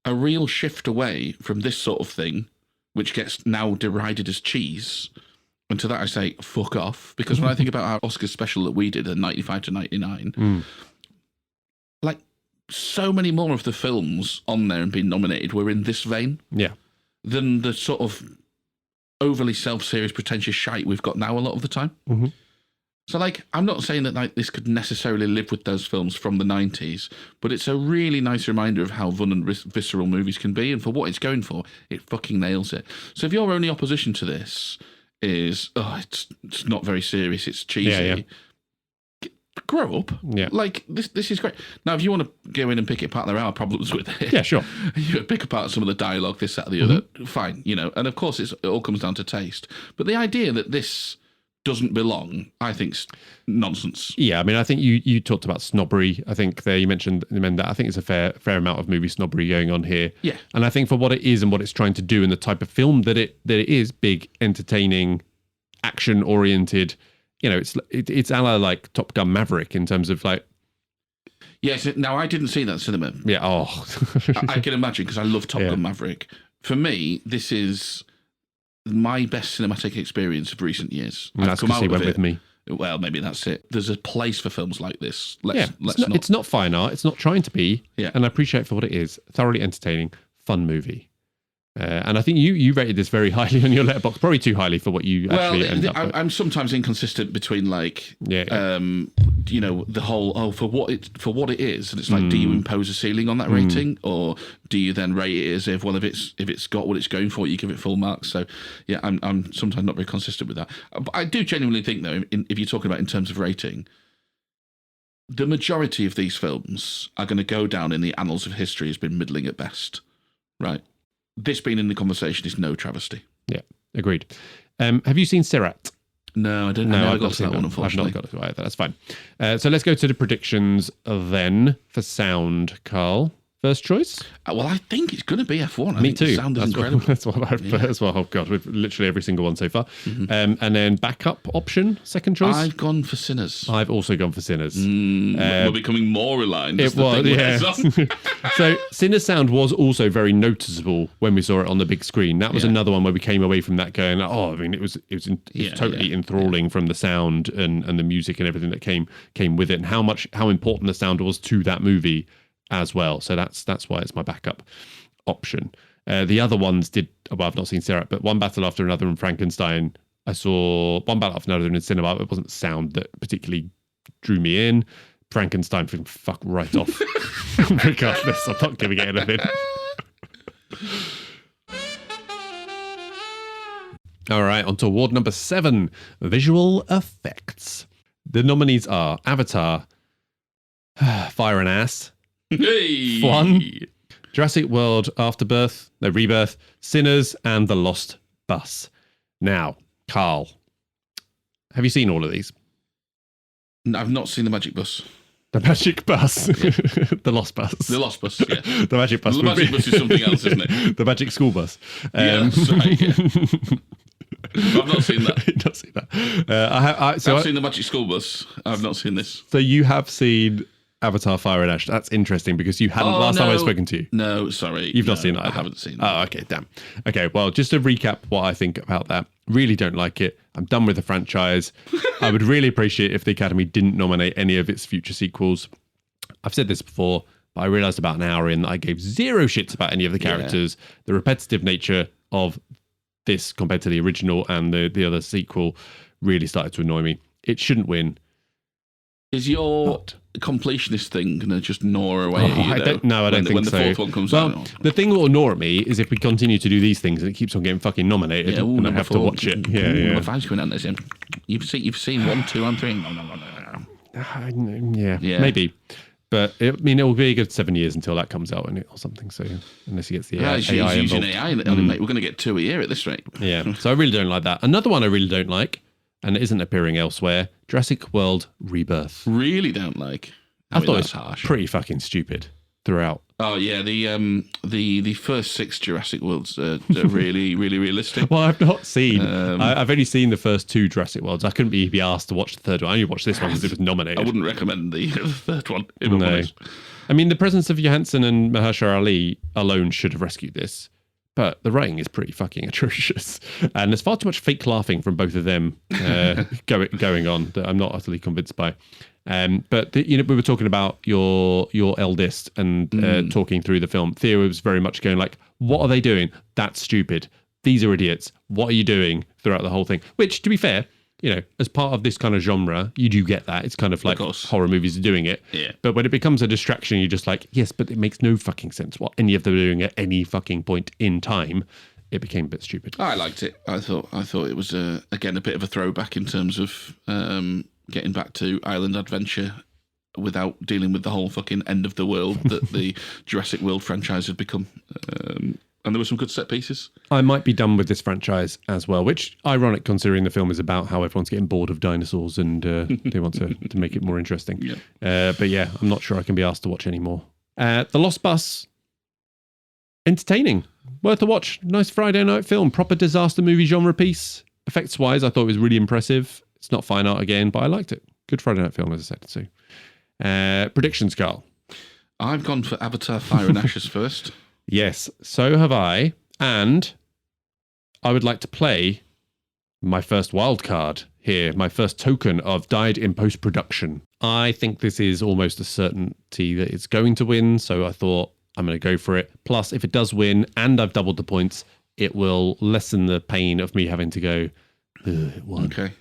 a real shift away from this sort of thing, which gets now derided as cheese. And to that I say, fuck off. Because when I think about our Oscar special that we did, the 95 to 99, like so many more of the films on there and being nominated were in this vein. Yeah. Than the sort of overly self-serious, pretentious shite we've got now a lot of the time. Mm-hmm. So, like, I'm not saying that like this could necessarily live with those films from the 90s, but it's a really nice reminder of how fun and visceral movies can be, and for what it's going for, it fucking nails it. So if your only opposition to this is, it's not very serious, it's cheesy, grow up. Yeah. Like, this is great. Now, if you want to go in and pick it apart, there are problems with it. Yeah, sure. You pick apart some of the dialogue, this, that, or the other, fine, and of course it all comes down to taste. But the idea that this doesn't belong, I think's nonsense. Yeah, I mean, I think you talked about snobbery. I think you mentioned that. I think it's a fair amount of movie snobbery going on here. Yeah. And I think for what it is and what it's trying to do and the type of film that it is, big, entertaining, action oriented. It's a la like Top Gun Maverick in terms of like. Yes. Now I didn't see that cinema. Yeah. Oh. I can imagine because I love Top Gun Maverick. For me, this is my best cinematic experience of recent years. And that's because he went with me. Well, maybe that's it. There's a place for films like this. It's not fine art. It's not trying to be. Yeah. And I appreciate it for what it is. Thoroughly entertaining, fun movie. And I think you rated this very highly on your Letterboxd, probably too highly for what you actually ended up with. I'm sometimes inconsistent between like, the whole for what it is, and it's like, do you impose a ceiling on that rating, or do you then rate it as if if it's got what it's going for, you give it full marks? So yeah, I'm sometimes not very consistent with that. But I do genuinely think though, if you're talking about in terms of rating, the majority of these films are going to go down in the annals of history as being middling at best, right? This being in the conversation is no travesty. Yeah, agreed. Have you seen Sirat? No, I don't know. I've got to that one, unfortunately. I've not got to either. That's fine. So let's go to the predictions then for sound, Carl. First choice? Well, I think it's going to be F1. I Me think too. The sound is incredible. That's what I've put as well. Oh, God, with literally every single one so far. And then backup option, second choice? I've gone for Sinners. I've also gone for Sinners. We're becoming more aligned. It was, yeah. So Sinners sound was also very noticeable when we saw it on the big screen. That was another one where we came away from that going, it was totally enthralling from the sound and the music and everything that came with it, and how important the sound was to that movie as well. So that's why it's my backup option. The other ones I've not seen Sirat, but One Battle After Another and Frankenstein. I saw One Battle After Another in the cinema. It wasn't sound that particularly drew me in. Frankenstein, fuck right off. Regardless, I'm not giving it anything. All right, on to award number 7, visual effects. The nominees are Avatar, Fire and Ass, Hey! 1, Jurassic World Rebirth, Sinners, and The Lost Bus. Now, Carl, have you seen all of these? I've not seen The Magic Bus. The Magic Bus. The Lost Bus. The Lost Bus, yeah. The Magic Bus. The Magic Bus is something else, isn't it? The Magic School Bus. Yeah, that's right, yeah. I've not seen that. You've not seen that. I've seen The Magic School Bus. I've not seen this. So you have seen Avatar Fire and Ash. That's interesting because you hadn't time I've spoken to you. No, sorry. You've not seen that. I haven't seen that. Oh, okay, damn. Okay, well, just to recap what I think about that. Really don't like it. I'm done with the franchise. I would really appreciate if the Academy didn't nominate any of its future sequels. I've said this before, but I realised about an hour in that I gave zero shits about any of the characters. Yeah. The repetitive nature of this compared to the original and the other sequel really started to annoy me. It shouldn't win. Is your completionist thing going to just gnaw away at you? I don't think so. When the fourth one comes out. The thing that will gnaw at me is if we continue to do these things and it keeps on getting fucking nominated and I have to watch it. Number 5's coming out this year. You've seen 1, 2, and 3. Yeah, maybe. But it will be a good 7 years until that comes out or something. So unless he gets the AI he's using AI, mate, we're going to get 2 a year at this rate. Yeah. So I really don't like that. Another one I really don't like, and it isn't appearing elsewhere, Jurassic World Rebirth. Really don't like. I thought it was harsh. Pretty fucking stupid throughout. Oh yeah, the first 6 Jurassic Worlds are really really realistic. Well, I've not seen. I've only seen the first 2 Jurassic Worlds. I couldn't be asked to watch the third one. I only watched this one because it was nominated. I wouldn't recommend the third one. No. I mean, the presence of Johansson and Mahershala Ali alone should have rescued this. But the writing is pretty fucking atrocious. And there's far too much fake laughing from both of them going on that I'm not utterly convinced by. But we were talking about your eldest and talking through the film. Theo was very much going like, what are they doing? That's stupid. These are idiots. What are you doing throughout the whole thing? Which, to be fair, as part of this kind of genre, you do get that. It's kind of like horror movies are doing it. Yeah. But when it becomes a distraction, you're just like, yes, but it makes no fucking sense what any of them are doing at any fucking point in time. It became a bit stupid. I liked it. I thought it was again a bit of a throwback in terms of getting back to Island Adventure without dealing with the whole fucking end of the world that the Jurassic World franchise had become. And there were some good set pieces. I might be done with this franchise as well, which ironic considering the film is about how everyone's getting bored of dinosaurs and they want to make it more interesting. Yeah. But yeah, I'm not sure I can be asked to watch anymore. The Lost Bus, entertaining, worth a watch. Nice Friday night film, proper disaster movie genre piece. Effects wise, I thought it was really impressive. It's not fine art again, but I liked it. Good Friday night film, as I said. So, predictions, Carl. I've gone for Avatar: Fire and Ashes first. Yes, so have I. And I would like to play my first wild card here, my first token of died in post-production. I think this is almost a certainty that it's going to win, so I thought I'm going to go for it. Plus, if it does win and I've doubled the points, it will lessen the pain of me having to go, it won. Okay.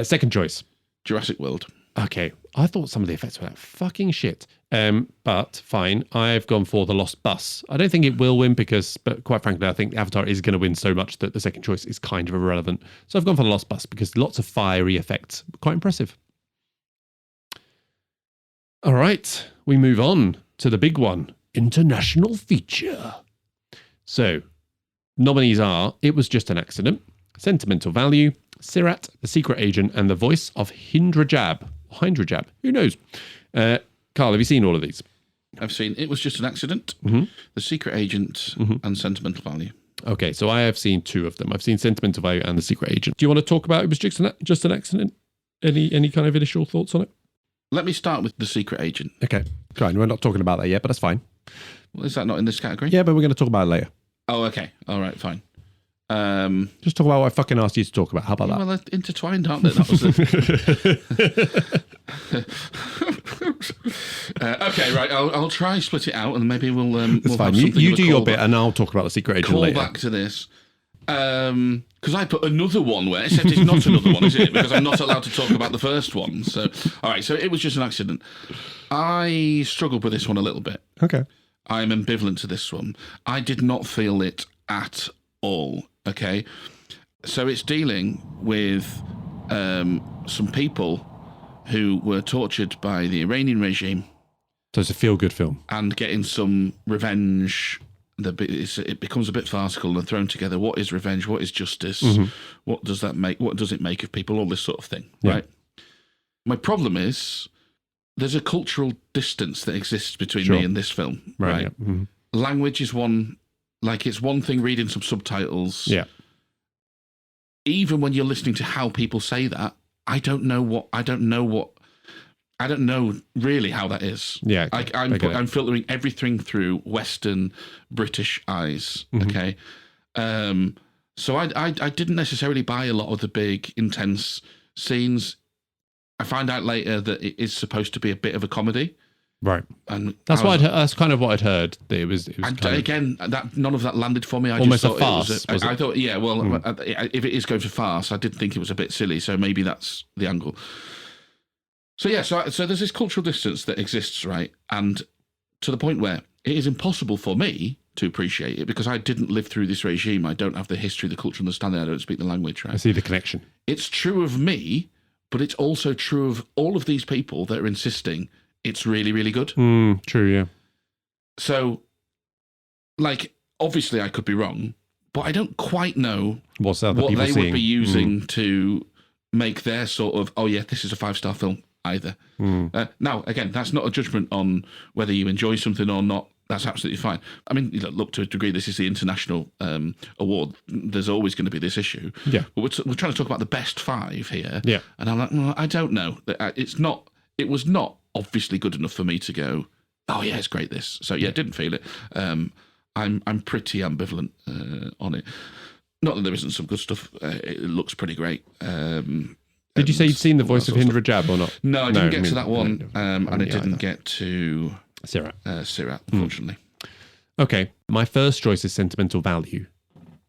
Second choice. Jurassic World. Okay, I thought some of the effects were that fucking shit. But fine, I've gone for The Lost Bus. I don't think it will win but quite frankly, I think Avatar is going to win so much that the second choice is kind of irrelevant. So I've gone for The Lost Bus because lots of fiery effects. Quite impressive. All right, we move on to the big one. International feature. So, nominees are It Was Just an Accident, Sentimental Value, Sirat, The Secret Agent, and The Voice of Hindrajab. Who knows? Carl, have you seen all of these? I've seen It Was Just an Accident, The Secret Agent, and Sentimental Value. Okay, so I have seen two of them. I've seen Sentimental Value and The Secret Agent. Do you want to talk about It Was Just an Accident? Any kind of initial thoughts on it? Let me start with The Secret Agent. Okay, fine. We're not talking about that yet, but that's fine. Well, is that not in this category? Yeah, but we're going to talk about it later. Oh, okay. All right, fine. Just talk about what I fucking asked you to talk about. How about that? Well, they're intertwined, aren't they? That was okay, right. I'll try split it out, and maybe we'll. It's fine. You do your bit, and I'll talk about The Secret Agent later. Call back to this. Because I put another one where, except it's not another one, is it? Because I'm not allowed to talk about the first one. So, all right. So It Was Just an Accident. I struggled with this one a little bit. Okay. I'm ambivalent to this one. I did not feel it at all. Okay, so it's dealing with some people who were tortured by the Iranian regime. So it's a feel-good film. And getting some revenge. It becomes a bit farcical and thrown together. What is revenge? What is justice? What does that make? What does it make of people? All this sort of thing, right? My problem is there's a cultural distance that exists between me and this film. Right. Yeah. Language is one. Like, it's one thing reading some subtitles. Yeah. Even when you're listening to how people say that, I don't know really how that is. Yeah. I'm filtering everything through Western British eyes. Okay. So I didn't necessarily buy a lot of the big, intense scenes. I find out later that it is supposed to be a bit of a comedy. Right, and that's kind of what I'd heard. That it was again, that none of that landed for me. I almost just thought a farce. I thought, yeah, well, if it is going to farce, I did think it was a bit silly. So maybe that's the angle. So yeah, so there's this cultural distance that exists, right, and to the point where it is impossible for me to appreciate it because I didn't live through this regime. I don't have the history, the cultural understanding. I don't speak the language. Right, I see the connection. It's true of me, but it's also true of all of these people that are insisting it's really, really good. True, yeah. So, like, obviously I could be wrong, but I don't quite know what they would be using to make their sort of, oh yeah, this is a 5-star film either. Now, again, that's not a judgment on whether you enjoy something or not. That's absolutely fine. I mean, look, to a degree, this is the international award. There's always going to be this issue. Yeah. But we're trying to talk about the best 5 here. Yeah. And I'm like, well, I don't know. It was not obviously good enough for me to go, oh yeah, it's great this. So yeah, didn't feel it. I'm pretty ambivalent on it. Not that there isn't some good stuff. It looks pretty great. Did you say you'd seen The Voice of Hindrajab or not? No, I didn't get to that one, and I didn't get to Sirat, unfortunately. Okay, my first choice is Sentimental Value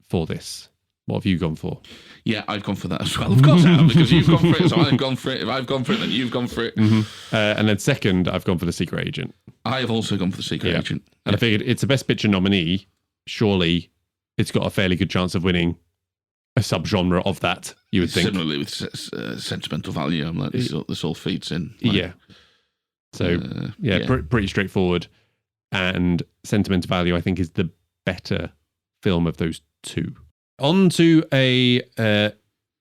for this. What have you gone for? Yeah, I've gone for that as well. Of course I have, because you've gone for it, so I've gone for it. If I've gone for it, then you've gone for it. And then second, I've gone for The Secret Agent. I have also gone for The Secret Agent. And I figured it's a Best Picture nominee. Surely it's got a fairly good chance of winning a subgenre of that, you would think. Similarly with Sentimental Value, I'm like, this all feeds in. Like, yeah. So, pretty straightforward. And Sentimental Value, I think, is the better film of those two. On to a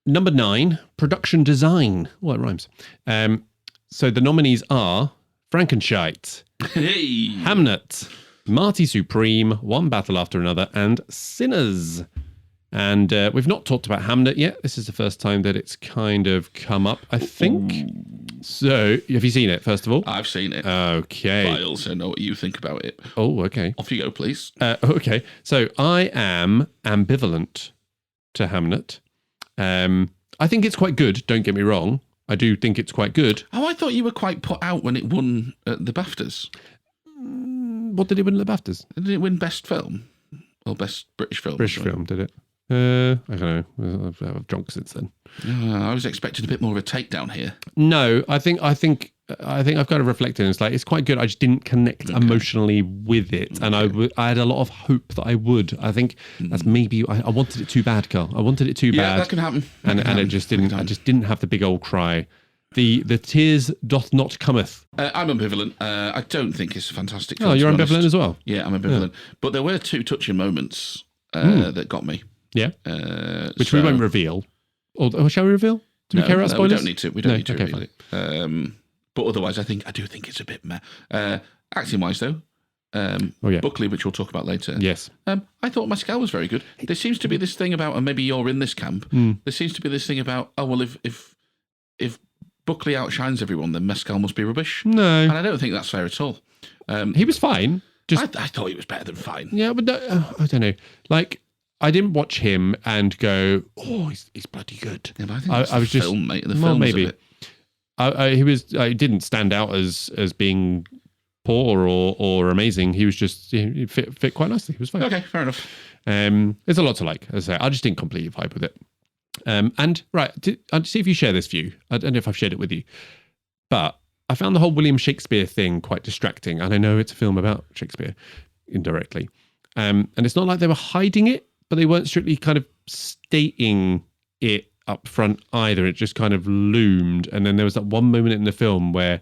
number 9, production design. Well, it rhymes. So the nominees are Frankenshite, Hey! Hamnet, Marty Supreme, One Battle After Another, and Sinners. And we've not talked about Hamnet yet. This is the first time that it's kind of come up, I think. So, have you seen it, first of all? I've seen it. Okay. But I also know what you think about it. Oh, okay. Off you go, please. Okay. So, I am ambivalent to Hamnet. I think it's quite good, don't get me wrong. I do think it's quite good. Oh, I thought you were quite put out when it won the BAFTAs. What did it win at the BAFTAs? Did it win Best Film? Or Best British Film? British film, did it? I don't know. I've drunk since then. I was expecting a bit more of a takedown here. No, I think I've kind of reflected, and it's like it's quite good. I just didn't connect emotionally with it, and I had a lot of hope that I would. I think that's maybe I wanted it too bad, Carl. I wanted it too bad. Yeah, that can happen. And it just didn't. I just didn't have the big old cry. The tears doth not cometh. I'm ambivalent. I don't think it's a fantastic film. Oh, you're to be ambivalent honest. as well. Yeah, I'm ambivalent. But there were 2 touching moments that got me. Yeah, which we won't reveal. Or shall we reveal? Do we care about spoilers? We don't need to. We don't need to okay, reveal it. But otherwise, I do think it's a bit meh. Acting wise, though, Buckley, which we'll talk about later. Yes. I thought Mescal was very good. There seems to be this thing about, and maybe you're in this camp. There seems to be this thing about, oh well, if Buckley outshines everyone, then Mescal must be rubbish. No, and I don't think that's fair at all. He was fine. I thought he was better than fine. Yeah, but I don't know. Like, I didn't watch him and go, "Oh, he's bloody good." Yeah, but I think I was just film, mate. The well, films maybe. of it. He didn't stand out as being poor or amazing. He was just he fit quite nicely. He was fine. Okay, fair enough. There's a lot to like. As I say, I just didn't completely vibe with it. And right, I'll see if you share this view. I don't know if I've shared it with you, but I found the whole William Shakespeare thing quite distracting. And I know it's a film about Shakespeare indirectly, and it's not like they were hiding it, but they weren't strictly kind of stating it up front either. It just kind of loomed. And then there was that one moment in the film where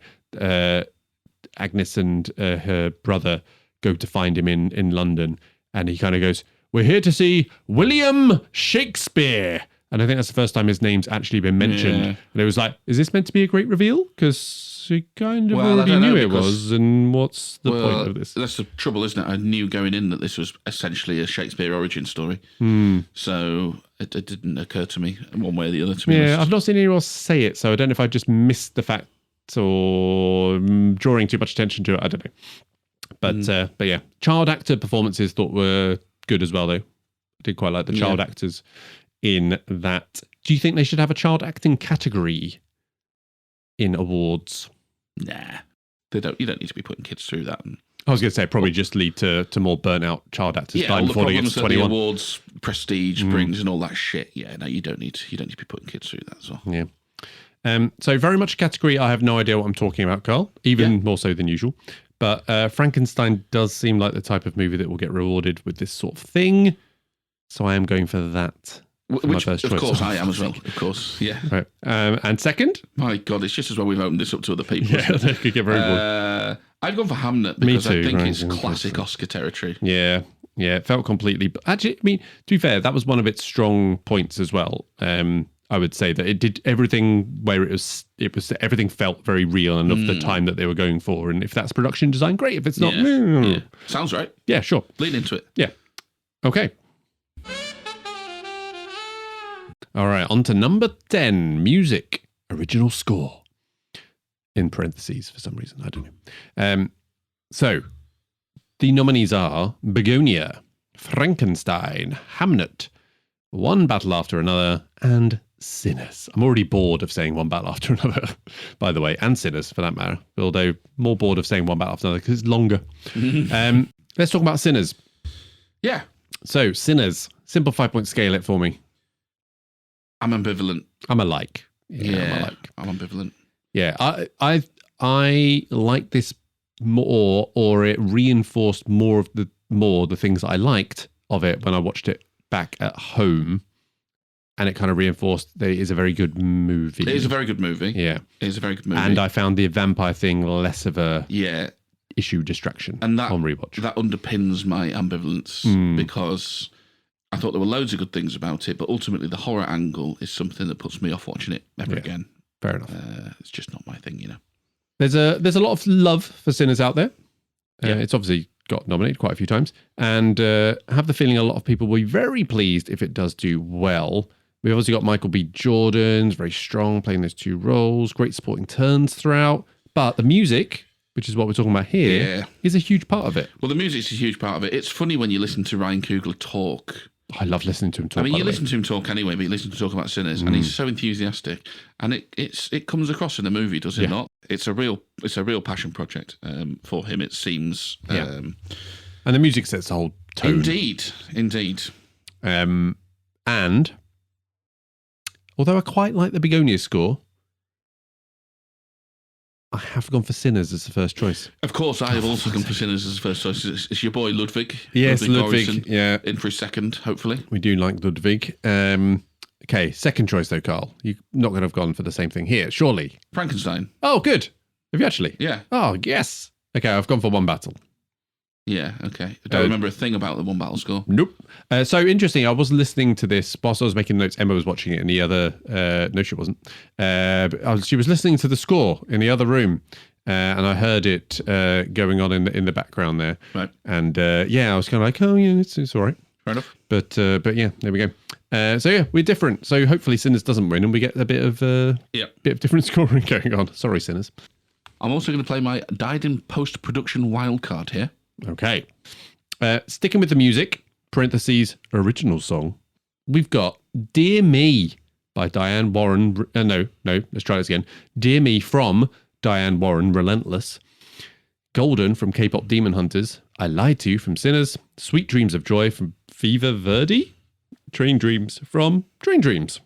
Agnes and her brother go to find him in London, and he kind of goes, "We're here to see William Shakespeare." And I think that's the first time his name's actually been mentioned. Yeah. And it was like, is this meant to be a great reveal? Because he kind of Well, I already don't know, knew it because- was. And what's the point of this? That's the trouble, isn't it? I knew going in that this was essentially a Shakespeare origin story. So it didn't occur to me one way or the other, to be honest. I've not seen anyone else say it, so I don't know if I just missed the fact or drawing too much attention to it. I don't know. But yeah, child actor performances thought were good as well, though. I did quite like the child actors in that. Do you think they should have a child acting category in awards? Nah. You don't need to be putting kids through that. I was going to say probably just lead to more burnt out child actors Yeah, dying all the before they get problems to that the 21. awards prestige brings and all that shit. Yeah, no, you don't need to be putting kids through that as well. Yeah. So very much a category I have no idea what I'm talking about, Carl, even more so than usual. But Frankenstein does seem like the type of movie that will get rewarded with this sort of thing. So I am going for that. Which, of course, I am as well. Of course, yeah. Right. And second? My God, it's just as well we've opened this up to other people. Yeah, they could get very bored. I've gone for Hamnet because Me too, I think right, it's yeah, classic Oscar territory. Yeah, it felt completely. But actually, I mean, to be fair, that was one of its strong points as well. I would say that it did everything where it was everything felt very real and of the time that they were going for. And if that's production design, great. If it's not, Yeah. Sounds right. Yeah, sure. Lean into it. Yeah. Okay. All right, on to number 10, music, original score. In parentheses for some reason, I don't know. So, the nominees are Begonia, Frankenstein, Hamnet, One Battle After Another, and Sinners. I'm already bored of saying One Battle After Another, by the way, and Sinners for that matter, although more bored of saying One Battle After Another because it's longer. Let's talk about Sinners. Yeah. So, Sinners, simple 5-point scale it for me. I'm ambivalent. I'm a like. I'm ambivalent. Yeah, I like this more, or it reinforced more the things I liked of it when I watched it back at home, and it kind of reinforced that it is a very good movie. It is a very good movie. Yeah, it is a very good movie. And I found the vampire thing less of a issue distraction and that on rewatch. That underpins my ambivalence because I thought there were loads of good things about it, but ultimately the horror angle is something that puts me off watching it ever again. Fair enough. It's just not my thing, you know. There's a lot of love for Sinners out there. Yeah. It's obviously got nominated quite a few times, and I have the feeling a lot of people will be very pleased if it does do well. We've obviously got Michael B. Jordan's very strong, playing those two roles, great supporting turns throughout, but the music, which is what we're talking about here, is a huge part of it. Well, the music's a huge part of it. It's funny when you listen to Ryan Coogler talk. I love listening to him talk. I mean, you listen to him talk anyway, but you listen to talk about Sinners, and he's so enthusiastic, and it comes across in the movie, does it not? It's a real passion project for him. It seems. And the music sets the whole tone. Indeed. And although I quite like the Begonia score, I have gone for Sinners as the first choice. Of course, I have also gone for Sinners as the first choice. It's your boy Ludwig. Yes, Ludwig. Göransson, Yeah, in for his second, hopefully. we do like Ludwig. Okay, second choice though, Carl. You're not going to have gone for the same thing here, surely. Frankenstein. Oh, good. Have you actually? Yeah. Oh, yes. Okay, I've gone for One Battle. Yeah, okay. I don't remember a thing about the One Battle score. Nope. So interesting. I was listening to this whilst I was making notes. Emma was watching it in the other. No, she wasn't. She was listening to the score in the other room, and I heard it going on in the background there. Right. And I was kind of like, oh yeah, it's all right. Fair enough. But yeah, there we go. So yeah, we're different. So hopefully Sinners doesn't win, and we get a bit of different scoring going on. Sorry, Sinners. I'm also going to play my died in post-production wildcard here. Okay. Sticking with the music, parentheses, original song, we've got Dear Me by Diane Warren. No, let's try this again. Dear Me from Diane Warren, Relentless. Golden from K-pop Demon Hunters. I Lied to You from Sinners. Sweet Dreams of Joy from Fever Verdi. Train Dreams from Train Dreams.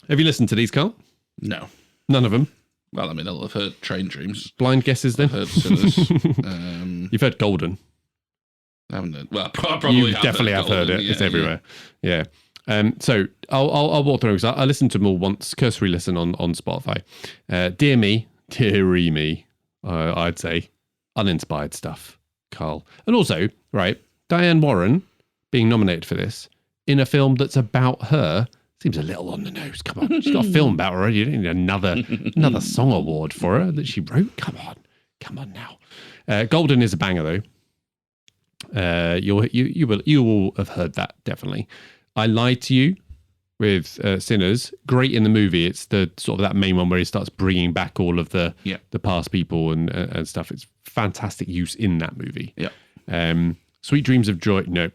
Have you listened to these, Carl? No. None of them? Well, I mean, I've heard Train Dreams. Blind guesses then? I've heard Sinners. You've heard Golden. I haven't heard. Well, I probably you definitely have heard it. Yeah, it's everywhere. Yeah. So I'll walk through because I listened to them all once. Cursory listen on Spotify. Dear Me, Deary Me. I'd say uninspired stuff, Carl. And also, right, Diane Warren being nominated for this in a film that's about her. Seems a little on the nose. Come on. She's got a film about her already. You don't need another song award for her that she wrote. Come on now. Golden is a banger though. You will have heard that definitely. I Lied to You with Sinners. Great in the movie. It's the sort of that main one where he starts bringing back all of the past people and stuff. It's fantastic use in that movie. Yeah. Sweet Dreams of Joy. No.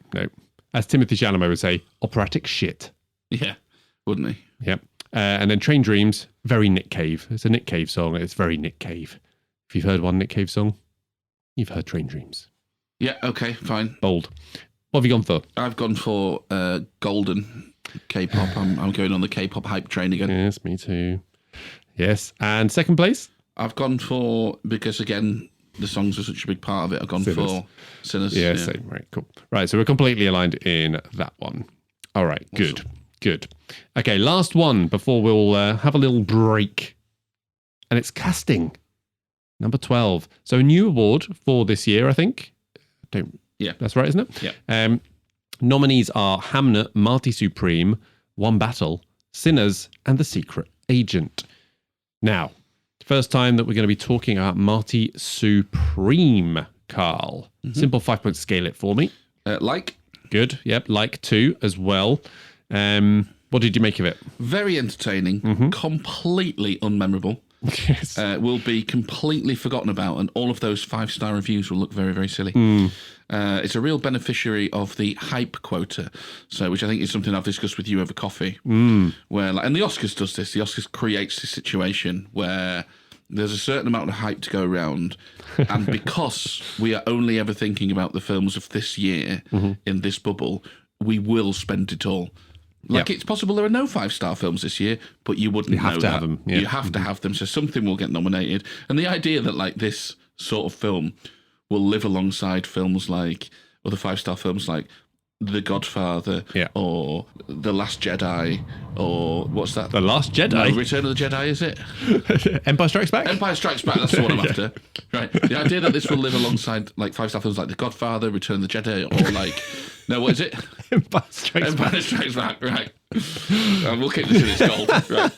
As Timothy Chalamet would say, operatic shit. Yeah. Wouldn't he? Yep. And then Train Dreams, very Nick Cave. It's a Nick Cave song. It's very Nick Cave. If you've heard one Nick Cave song, you've heard Train Dreams. Yeah, okay, fine. Bold. What have you gone for? I've gone for Golden K-pop. I'm going on the K-pop hype train again. Yes, me too. Yes. And second place? I've gone for, because again, the songs are such a big part of it, I've gone for Sinners. Yeah, same. Right, cool. Right, so we're completely aligned in that one. All right, good. Awesome. Good. Okay, last one before we'll have a little break. And it's casting. Number 12. So a new award for this year, I think. Yeah. That's right, isn't it? Yeah. Nominees are Hamnet, Marty Supreme, One Battle, Sinners, and The Secret Agent. Now, first time that we're going to be talking about Marty Supreme, Carl. Mm-hmm. Simple 5-point scale it for me. Like? Good. Yep. Like 2 as well. What did you make of it? Very entertaining, completely unmemorable. Yes. Will be completely forgotten about, and all of those 5-star reviews will look very, very silly. It's a real beneficiary of the hype quota, which I think is something I've discussed with you over coffee. Where, and the Oscars does this. The Oscars creates this situation where there's a certain amount of hype to go around, and because we are only ever thinking about the films of this year in this bubble, we will spend it all. It's possible there are no 5-star films this year, but you wouldn't know that. Have them. Yeah. You have to have them, so something will get nominated. And the idea that this sort of film will live alongside films like other 5-star films like The Godfather or The Last Jedi or what's that? The Last Jedi? No, Return of the Jedi, is it? Empire Strikes Back? Empire Strikes Back, that's the one I'm after. Right. The idea that this will live alongside 5-star films like The Godfather, Return of the Jedi, or No, what is it? Empire Strikes Back. Empire Strikes Back, right. We'll keep this in its gold. Right.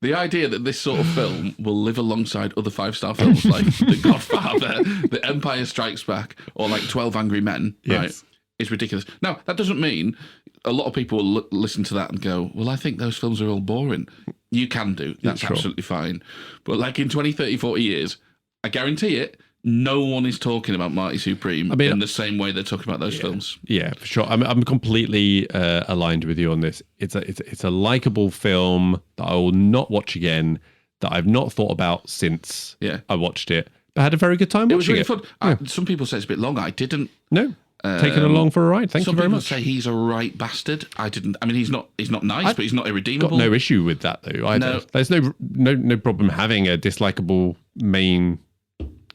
The idea that this sort of film will live alongside other 5-star films like The Godfather, The Empire Strikes Back, or like 12 Angry Men, right, is ridiculous. Now, that doesn't mean a lot of people will listen to that and go, well, I think those films are all boring. You can do. That's absolutely fine. But like in 20, 30, 40 years, I guarantee it, no one is talking about Marty Supreme in the same way they're talking about those films. Yeah, for sure. I'm completely aligned with you on this. It's a likable film that I will not watch again, that I've not thought about since I watched it. But I had a very good time watching it. It was really fun. Some people say it's a bit long. I didn't. No. Taken along for a ride. Thank you very much. Some people say he's a right bastard. I didn't. I mean, he's not nice, but he's not irredeemable. Got no issue with that though. No. There's no problem having a dislikable main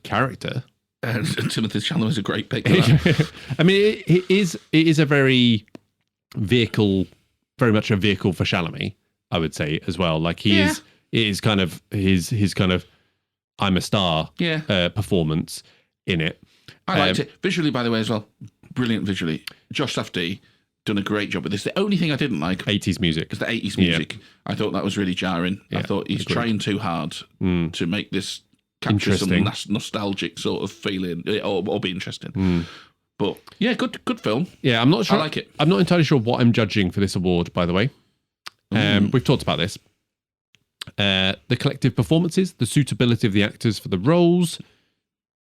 character. Timothy Chalamet is a great pick. I mean, it is a very much a vehicle for Chalamet, I would say as well. Like it is kind of his kind of I'm a star performance in it. I liked it visually, by the way, as well. Brilliant visually. Josh Safdie done a great job with this. The only thing I didn't like 80s music is the 80s music. I thought that was really jarring. I thought he's trying too hard to make this capture some nostalgic sort of feeling or be interesting. But yeah, good film. Yeah, I'm not sure. I like it. I'm not entirely sure what I'm judging for this award, by the way. We've talked about this. The collective performances, the suitability of the actors for the roles.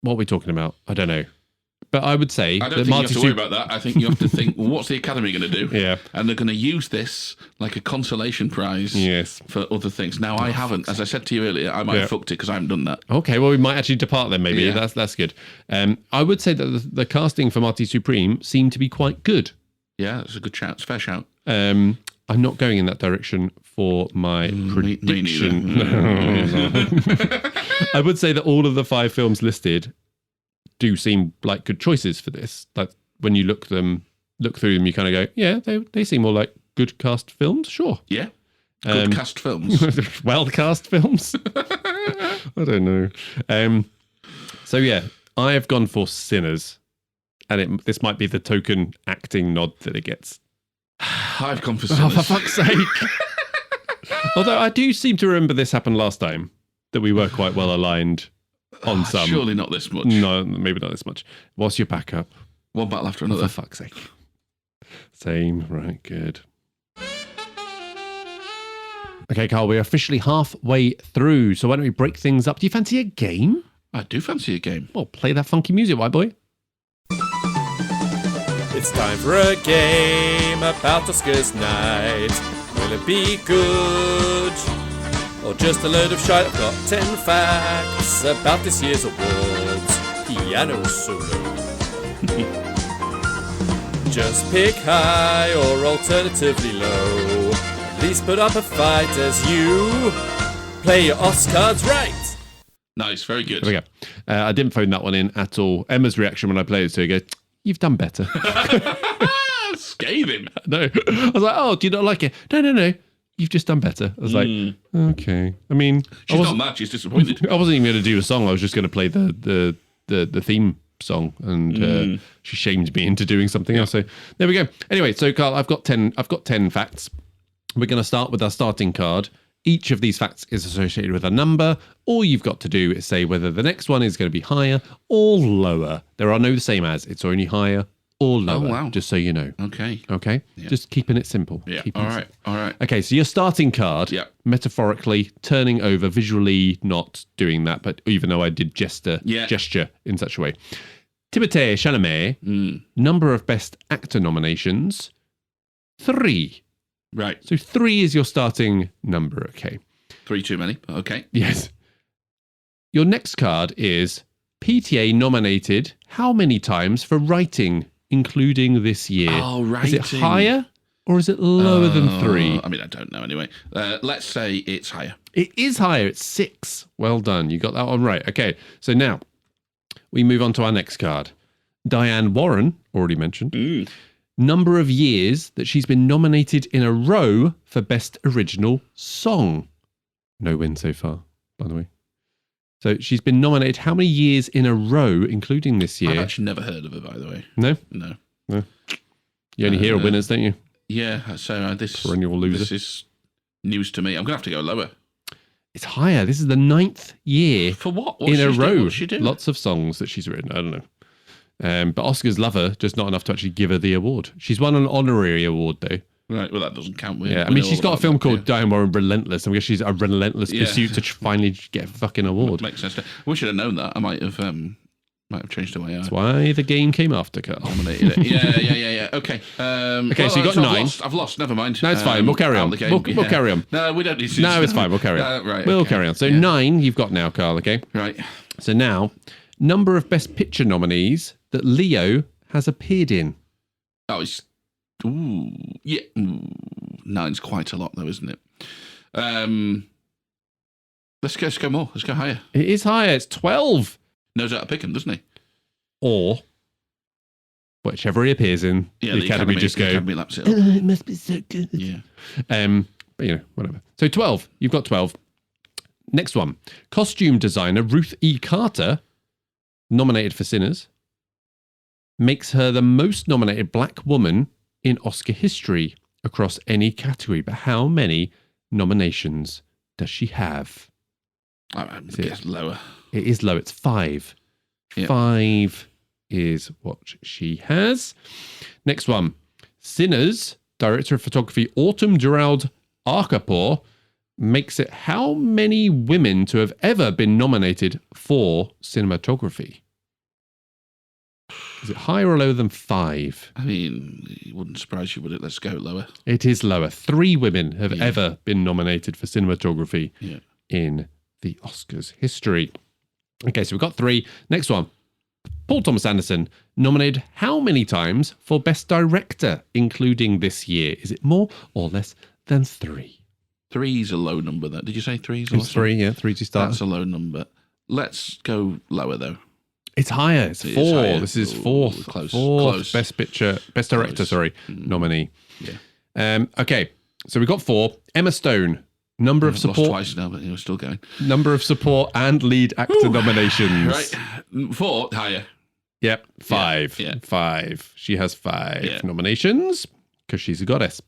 What are we talking about? I don't know. But I would say I don't think you have to worry about that. I think you have to think, well, what's the Academy going to do? Yeah. And they're going to use this like a consolation prize for other things. Now, I haven't. As I said to you earlier, I might have fucked it because I haven't done that. Okay, well, we might actually depart then, maybe. Yeah. That's good. I would say that the casting for Marty Supreme seemed to be quite good. Yeah, that's a good shout. It's a fair shout. I'm not going in that direction for my prediction. I would say that all of the 5 films listed do seem like good choices for this. Like when you look through them, you kind of go, yeah, they seem all like good cast films. Sure. Yeah. Good cast films. Well cast films. I don't know. So yeah, I have gone for Sinners, and this might be the token acting nod that it gets. I've gone for Sinners. Oh, for fuck's sake. Although I do seem to remember this happened last time, that we were quite well aligned on some. Surely not this much. No, maybe not this much. What's your backup? One battle after another. Oh, for fuck's sake. Same. Right, good. Okay, Carl, we're officially halfway through, so why don't we break things up? Do you fancy a game? I do fancy a game. Well, play that funky music, white boy. It's time for a game about Oscars night. Will it be good? Or just a load of shite? I've got 10 facts about this year's awards. Piano solo. Just pick high or alternatively low. Please put up a fight as you play your Oscars right. Nice, very good. There we go. I didn't phone that one in at all. Emma's reaction when I played it to her goes, you've done better. Scathing. No. I was like, oh, do you not like it? No. You've just done better. I was like, okay. I mean, she's not mad. She's disappointed. I wasn't even going to do a song. I was just going to play the theme song, and she shamed me into doing something else. So there we go. Anyway, so Carl, I've got 10 facts. We're going to start with our starting card. Each of these facts is associated with a number. All you've got to do is say whether the next one is going to be higher or lower. There are no same as. It's only higher or lower. Oh, wow. Just so you know. Okay. Okay? Yeah. Just keeping it simple. Yeah. All right. Okay, so your starting card, metaphorically turning over, visually not doing that, but even though I did gesture in such a way. Timothée Chalamet, number of Best Actor nominations, 3. Right. So 3 is your starting number, okay? 3 too many, but okay. Yes. Your next card is PTA nominated how many times for writing, including this year? Oh, writing. Is it higher or is it lower than 3? I mean, I don't know anyway. Let's say it's higher. It is higher. It's 6. Well done. You got that one right. Okay. So now we move on to our next card. Diane Warren, already mentioned. Number of years that she's been nominated in a row for Best Original Song. No win so far, by the way. So she's been nominated how many years in a row, including this year? I've actually never heard of her, by the way. No? No. You only hear of winners, don't you? Yeah, so this Perennial loser. This is news to me. I'm going to have to go lower. It's higher. This is the 9th year For what? in a row. What's she doing? Lots of songs that she's written. I don't know. But Oscars love her, just not enough to actually give her the award. She's won an honorary award, though. Right, well, that doesn't count. Yeah, I mean, she's got a film called Diane Warren Relentless. I guess she's a relentless pursuit to finally get a fucking award. Makes sense. We should have known that. I might have changed the way I That's why the game came after, Carl. nominated it. Yeah. Okay. Okay, so you got 9. I've lost. Never mind. No, it's fine. We'll carry on. We'll carry on. No, we don't need to. No, it's fine. We'll carry on. Right. We'll okay. carry on. So 9 you've got now, Carl, okay? Right. So now, number of Best Picture nominees that Leo has appeared in. Oh, it's. Ooh. Yeah. 9's quite a lot, though, isn't it? Let's go more. Let's go higher. It is higher. It's 12. Knows how to pick him, doesn't he? Or whichever he appears in, Yeah, the Academy just go, Academy laps it up. it must be so good. Yeah. But whatever. So 12. You've got 12. Next one. Costume designer Ruth E. Carter, nominated for Sinners, makes her the most nominated black woman in Oscar history across any category. But how many nominations does she have? I guess lower. It is low. It's 5. Yeah. 5 is what she has. Next one. Sinners, director of photography Autumn Gerald Arkapour, makes it how many women to have ever been nominated for cinematography? Is it higher or lower than 5? I mean, it wouldn't surprise you, would it? Let's go lower. It is lower. 3 women have ever been nominated for cinematography in the Oscars history. Okay, so we've got 3. Next one. Paul Thomas Anderson, nominated how many times for Best Director, including this year? Is it more or less than 3? 3's a low number, though. Did you say 3's? It's 3, yeah. 3 to start. That's a low number. Let's go lower, though. It's higher. It's 4. higher. This is Ooh, 4th. close. 4th Close. Best Director, nominee. Yeah. Okay, so we've got 4. Emma Stone, number of I've support. lost twice now, but you're still going. Number of support and lead actor nominations. Right. 4, higher. Yep, 5. Yeah. 5. She has 5 Yeah. nominations because she's a goddess.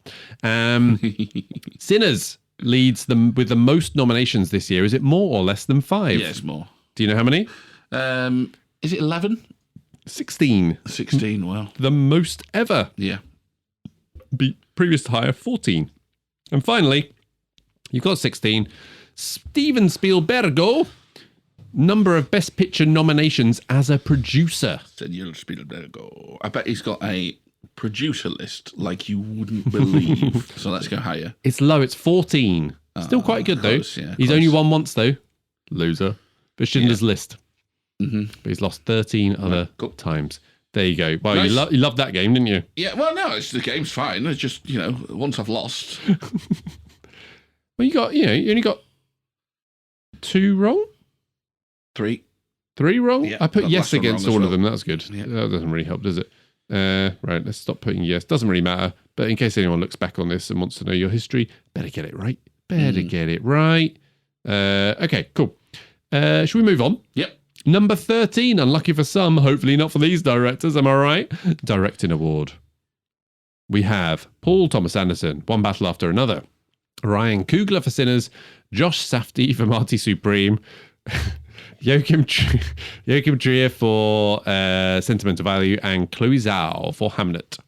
Sinners leads them with the most nominations this year. Is it more or less than 5? Yes, more. Do you know how many? Is it 11? 16. 16, well. The most ever. Yeah. Beat previous higher, 14. And finally, you've got 16. Steven Spielberg, number of Best Picture nominations as a producer. Senor Spielberg. I bet he's got a producer list like you wouldn't believe. So let's go higher. It's low. It's 14. Still quite good, close, though. yeah, He's close. only won once, though. Loser. But Schindler's List. Mm-hmm. But he's lost 13 other cool. times. There you go. Well, Nice. you loved that game, didn't you? Yeah, well, no, the game's fine. It's just, once I've lost. Well, you only got 2 wrong? 3. 3 wrong? Yeah, I put got yes last one against wrong all as of them. That's good. Yeah. That doesn't really help, does it? Right, let's stop putting yes. Doesn't really matter. But in case anyone looks back on this and wants to know your history, better get it right. Get it right. Okay, cool. Should we move on? Yep. Number 13, unlucky for some, hopefully not for these directors, am I right? Directing award. We have Paul Thomas Anderson, One Battle After Another. Ryan Coogler for Sinners, Josh Safdie for Marty Supreme, Joachim Trier for Sentimental Value, and Chloe Zhao for Hamlet.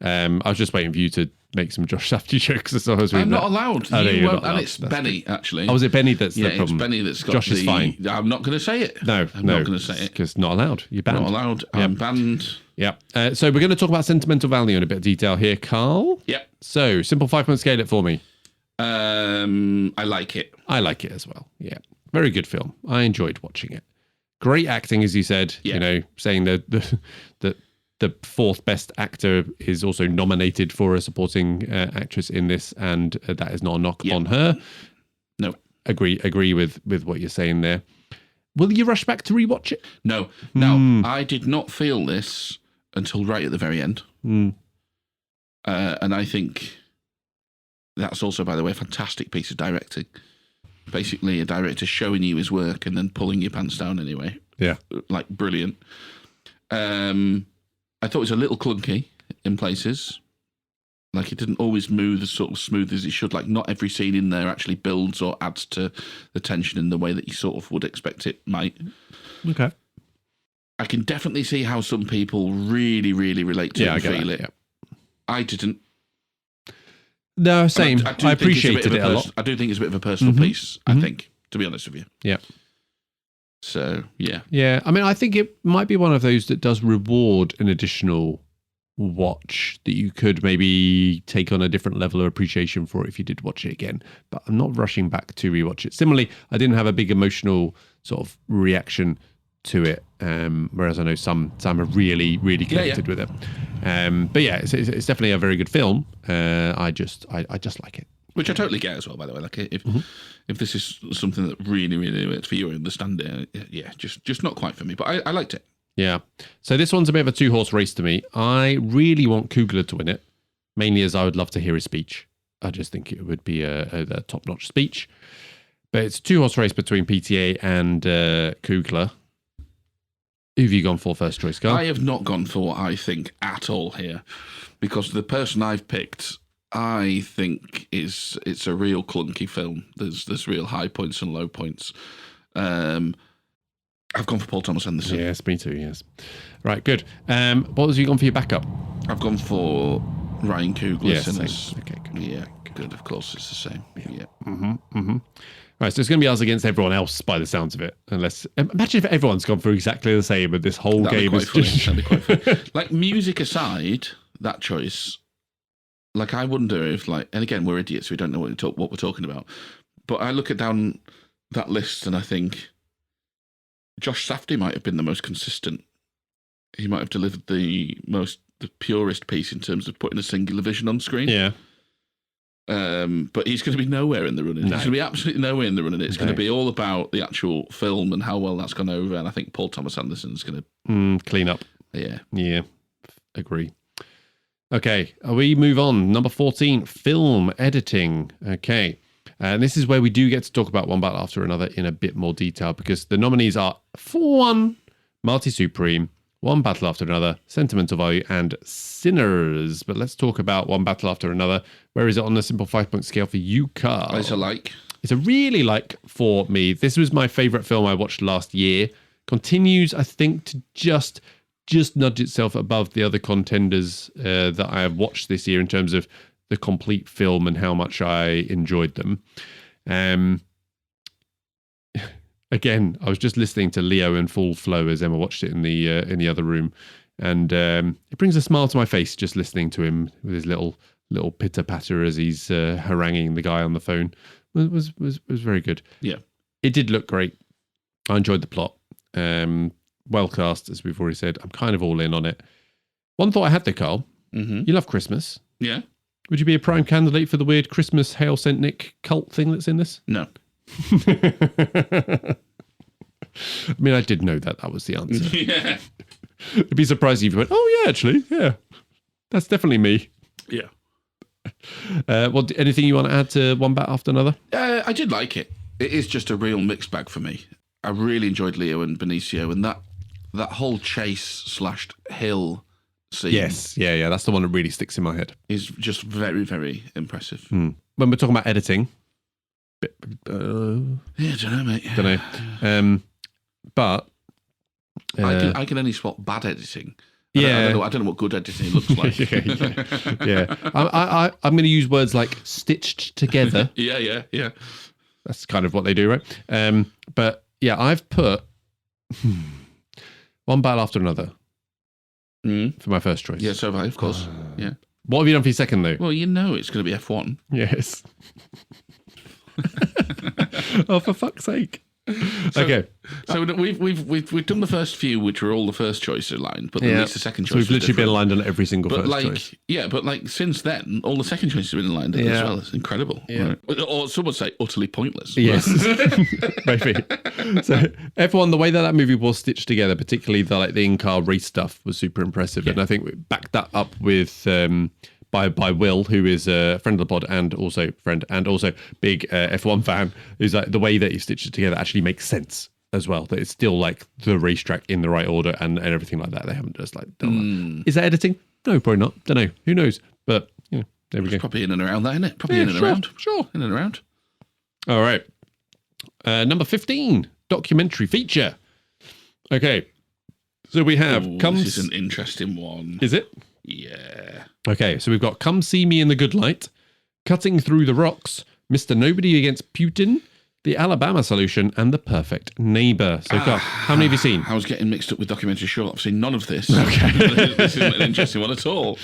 I was just waiting for you to make some Josh Safdie jokes as I was reading I'm not that. allowed. Oh, no, You you're won't, not allowed. and it's That's Benny, actually. Oh, was it Benny that's Yeah, the problem? it's Benny that's got Josh is fine. I'm not going to say it. No, I'm no. not going to say it. Because not allowed. You're banned. Not allowed. I'm banned. Yeah. So we're going to talk about Sentimental Value in a bit of detail here, Carl. Yep. So, simple 5-point scale it for me. I like it. I like it as well. Yeah. Very good film. I enjoyed watching it. Great acting, as you said. Yeah. Saying that the 4th best actor is also nominated for a supporting actress in this, and that is not a knock on her. No. Agree with what you're saying there. Will you rush back to rewatch it? No. Now, I did not feel this until right at the very end. And I think that's also, by the way, a fantastic piece of directing. Basically, a director showing you his work and then pulling your pants down anyway. Yeah. Like, brilliant. I thought it was a little clunky in places. Like, it didn't always move as sort of smooth as it should. Like, not every scene in there actually builds or adds to the tension in the way that you sort of would expect it might. Okay. I can definitely see how some people really, really relate to it and feel it. Yeah. I didn't. No, same. I appreciated it a lot. I do think it's a bit of a personal piece, I think, to be honest with you. Yeah. So, yeah. Yeah. I mean, I think it might be one of those that does reward an additional watch that you could maybe take on a different level of appreciation for it if you did watch it again. But I'm not rushing back to rewatch it. Similarly, I didn't have a big emotional sort of reaction to it, whereas I know some are really, really connected with it. But yeah, it's definitely a very good film. I just like it. Which I totally get as well, by the way. Like, if this is something that really, really works for you, I understand it. Yeah, just not quite for me. But I liked it. Yeah. So this one's a bit of a two-horse race to me. I really want Coogler to win it, mainly as I would love to hear his speech. I just think it would be a top-notch speech. But it's a two-horse race between PTA and Coogler. Who have you gone for first choice, Carl? I have not gone for what I think at all here, because the person I've picked, I think it's a real clunky film. There's real high points and low points. I've gone for Paul Thomas Anderson. Yes, me too, yes. Right, good. What was you gone for your backup? I've gone for Ryan Coogler. Yes, Sinners. okay, good. Yeah, good. Of course, it's the same. Yeah. Right, so it's going to be us against everyone else by the sounds of it. Unless, imagine if everyone's gone through exactly the same and this whole game is just... That'd be quite funny. Like, music aside, that choice, like, I wonder if, like, and again, we're idiots, we don't know what we're talking about, but I look at down that list and I think Josh Safdie might have been the most consistent. He might have delivered the purest piece in terms of putting a singular vision on screen. Yeah. But he's going to be nowhere in the running. No. He's going to be absolutely nowhere in the running. It's going to be all about the actual film and how well that's gone over. And I think Paul Thomas Anderson's going to clean up. Yeah. Yeah. Agree. Okay. We move on. Number 14, film editing. Okay. And this is where we do get to talk about One Battle After Another in a bit more detail, because the nominees are, for one, Marty Supreme, One Battle After Another, Sentimental Value, and Sinners. But let's talk about One Battle After Another. Where is it on the simple 5-point scale for you, Carl? It's a like. It's a really like for me. This was my favourite film I watched last year. Continues, I think, to just nudge itself above the other contenders that I have watched this year in terms of the complete film and how much I enjoyed them. Again, I was just listening to Leo in full flow as Emma watched it in the other room, and it brings a smile to my face just listening to him with his little pitter patter as he's haranguing the guy on the phone. It was very good. Yeah, it did look great. I enjoyed the plot. Well cast, as we've already said. I'm kind of all in on it. One thought I had there, Carl. You love Christmas. Yeah. Would you be a prime candidate for the weird Christmas Hail St. Nick cult thing that's in this? No. I mean, I did know that was the answer. Yeah. It'd be surprising if you went, oh, yeah, actually, yeah. That's definitely me. Yeah. Well, anything you want to add to One Bat After Another? I did like it. It is just a real mixed bag for me. I really enjoyed Leo and Benicio, and that whole chase/hill scene. Yes, yeah, that's the one that really sticks in my head. Is just very, very impressive. When we're talking about editing, Yeah, I don't know, mate. Don't know. But I can only spot bad editing. I don't know what good editing looks like. yeah. I'm going to use words like stitched together. Yeah. That's kind of what they do, right? But yeah, I've put One Battle After Another for my first choice. Yeah, so have I, of course. Yeah. What have you done for your second, though? Well, you know it's going to be F1. Yes. Oh, for fuck's sake. Okay. So we've done the first few, which were all the first choice aligned, but at least the second choice. So we've literally been aligned on every single first choice. Yeah, but like since then, all the second choices have been aligned as well. It's incredible. Yeah. Right? Or some would say utterly pointless. Yes. Maybe. So F1, the way that movie was stitched together, particularly the in-car race stuff, was super impressive. And I think we backed that up with by Will, who is a friend of the pod and also big F1 fan, who's like the way that he stitched it together actually makes sense. as well. That it's still like the racetrack in the right order and everything like that. They haven't just like done that. Is that editing? No, probably not. Don't know. Who knows? But there we go. Probably in and around that, isn't it? Probably in and around. Sure. In and around. All right. Number 15, documentary feature. Okay. So we have This is an interesting one. Is it? Yeah. Okay, so we've got Come See Me in the Good Light, Cutting Through the Rocks, Mr. Nobody Against Putin, The Alabama Solution, and The Perfect Neighbor. So, Carl, how many have you seen? I was getting mixed up with documentary short. I've seen none of this. Okay. This isn't an interesting one at all.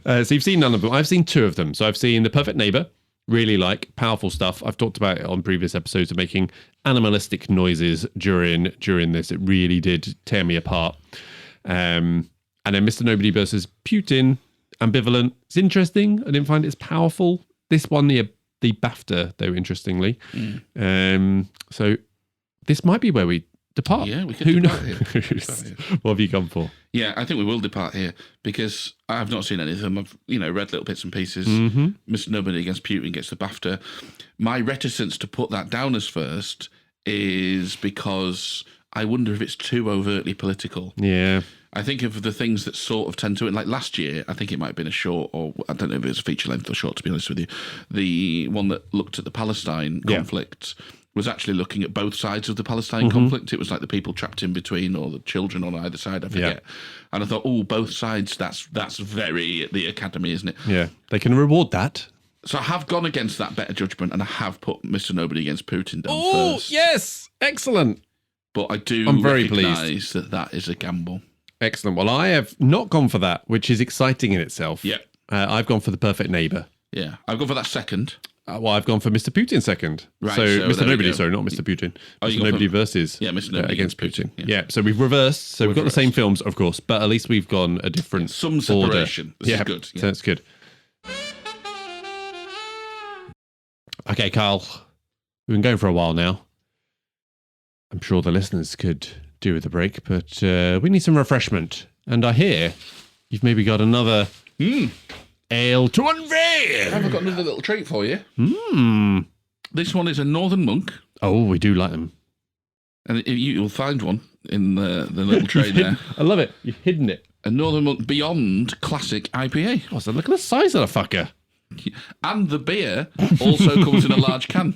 So you've seen none of them. I've seen 2 of them. So I've seen The Perfect Neighbor, really like powerful stuff. I've talked about it on previous episodes of making animalistic noises during this. It really did tear me apart. And then Mr. Nobody versus Putin, ambivalent. It's interesting. I didn't find it as powerful. This won the BAFTA, though, interestingly. So this might be where we depart. Yeah, we could Who depart knows? here. What have you gone for? Yeah, I think we will depart here because I've not seen any of them. I've, read little bits and pieces. Mr. Nobody Against Putin gets the BAFTA. My reticence to put that down as first is because I wonder if it's too overtly political. Yeah. I think of the things that sort of tend to, like last year, I think it might have been a short, or I don't know if it was a feature length or short, to be honest with you. The one that looked at the Palestine conflict was actually looking at both sides of the Palestine conflict. It was like the people trapped in between or the children on either side, I forget. And I thought, both sides, that's very the Academy, isn't it? Yeah. They can reward that. So I have gone against that better judgment and I have put Mr. Nobody Against Putin down first. Yes. Excellent. But I do I'm very recognise that is a gamble. Excellent. Well, I have not gone for that, which is exciting in itself. Yeah. I've gone for The Perfect Neighbor. Yeah. I've gone for that second. Well, I've gone for Mr. Putin second. Right, So, so Mr. there we Nobody, go. sorry, not Mr. Putin. Oh, you Mr. got Nobody for- versus Yeah, Mr. Nobody against against Putin. Putin, Yeah. So we've reversed. So we've got the same reversed. films, of course, but at least we've gone a different Some order. separation. This is good. So that's good. Okay, Carl. We've been going for a while now. I'm sure the listeners could do with a break, but we need some refreshment. And I hear you've maybe got another ale to unveil. I've got another little treat for you. Mm. This one is a Northern Monk, Oh, we do like them. and you'll find one in the little tray there. I love it. You've hidden it. A Northern Monk Beyond Classic IPA. Oh, so look at the size of the fucker. And the beer also comes in a large can.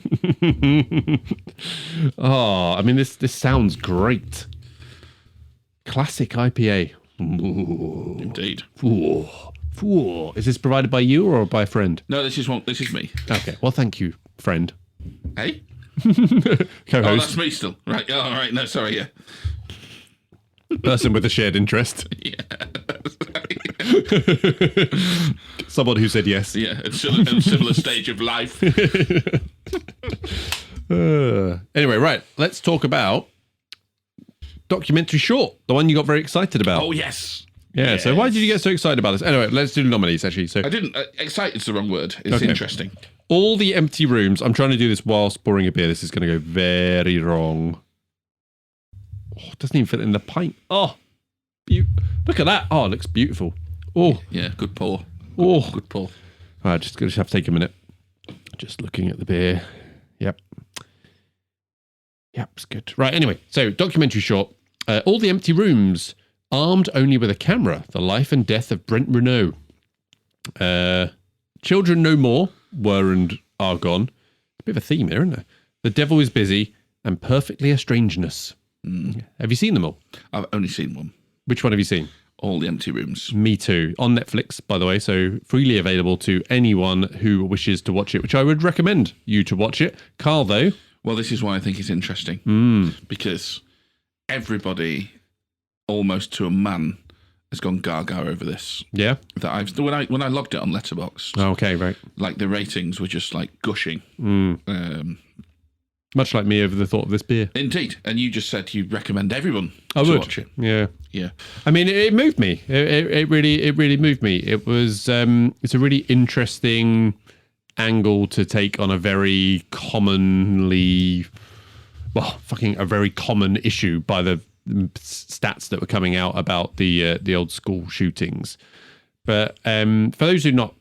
Oh, I mean, this sounds great. Classic IPA. Ooh. Indeed. Ooh. Ooh. Is this provided by you or by a friend? No, this is me. Okay. Well, thank you, friend. Hey? Oh, Co-host. that's me still. Right. Oh, all right. No, sorry. Yeah. Person with a shared interest. Yeah. Someone who said yes. Yeah. At a similar stage of life. Anyway, right. Let's talk about documentary short, the one you got very excited about. Oh, yes. Yeah. So why did you get so excited about this? Anyway, let's do the nominees, actually. So I didn't. Excited's the wrong word. It's Okay. interesting. all the empty rooms. I'm trying to do this whilst pouring a beer. This is going to go very wrong. Oh, it doesn't even fit in the pint. Oh, look at that. Oh, it looks beautiful. Oh, Yeah. Good pour. oh. Good pour. All right, just have to take a minute. Just looking at the beer. Yep. Yep, it's good. Right, anyway, so documentary short. All the empty rooms, armed only with a camera. The life and death of Brent Renault. Children No More were and are gone. A bit of a theme there, isn't there? The Devil is Busy and Perfectly a Strangeness. Have you seen them all? I've only seen one. Which one have you seen? All the Empty Rooms. Me too. On Netflix, by the way, so freely available to anyone who wishes to watch it, which I would recommend you to watch it. Carl, though. Well, this is why I think it's interesting. Because everybody, almost to a man, has gone gaga over this. Yeah? That when I logged it on Letterboxd, Okay, right. like the ratings were just like gushing. Much like me over the thought of this beer. Indeed. And you just said you'd recommend everyone I to would. watch it. Yeah. Yeah. I mean, it moved me. It really moved me. It was, it's a really interesting angle to take on a very commonly, a very common issue by the stats that were coming out about the old school shootings. But for those who not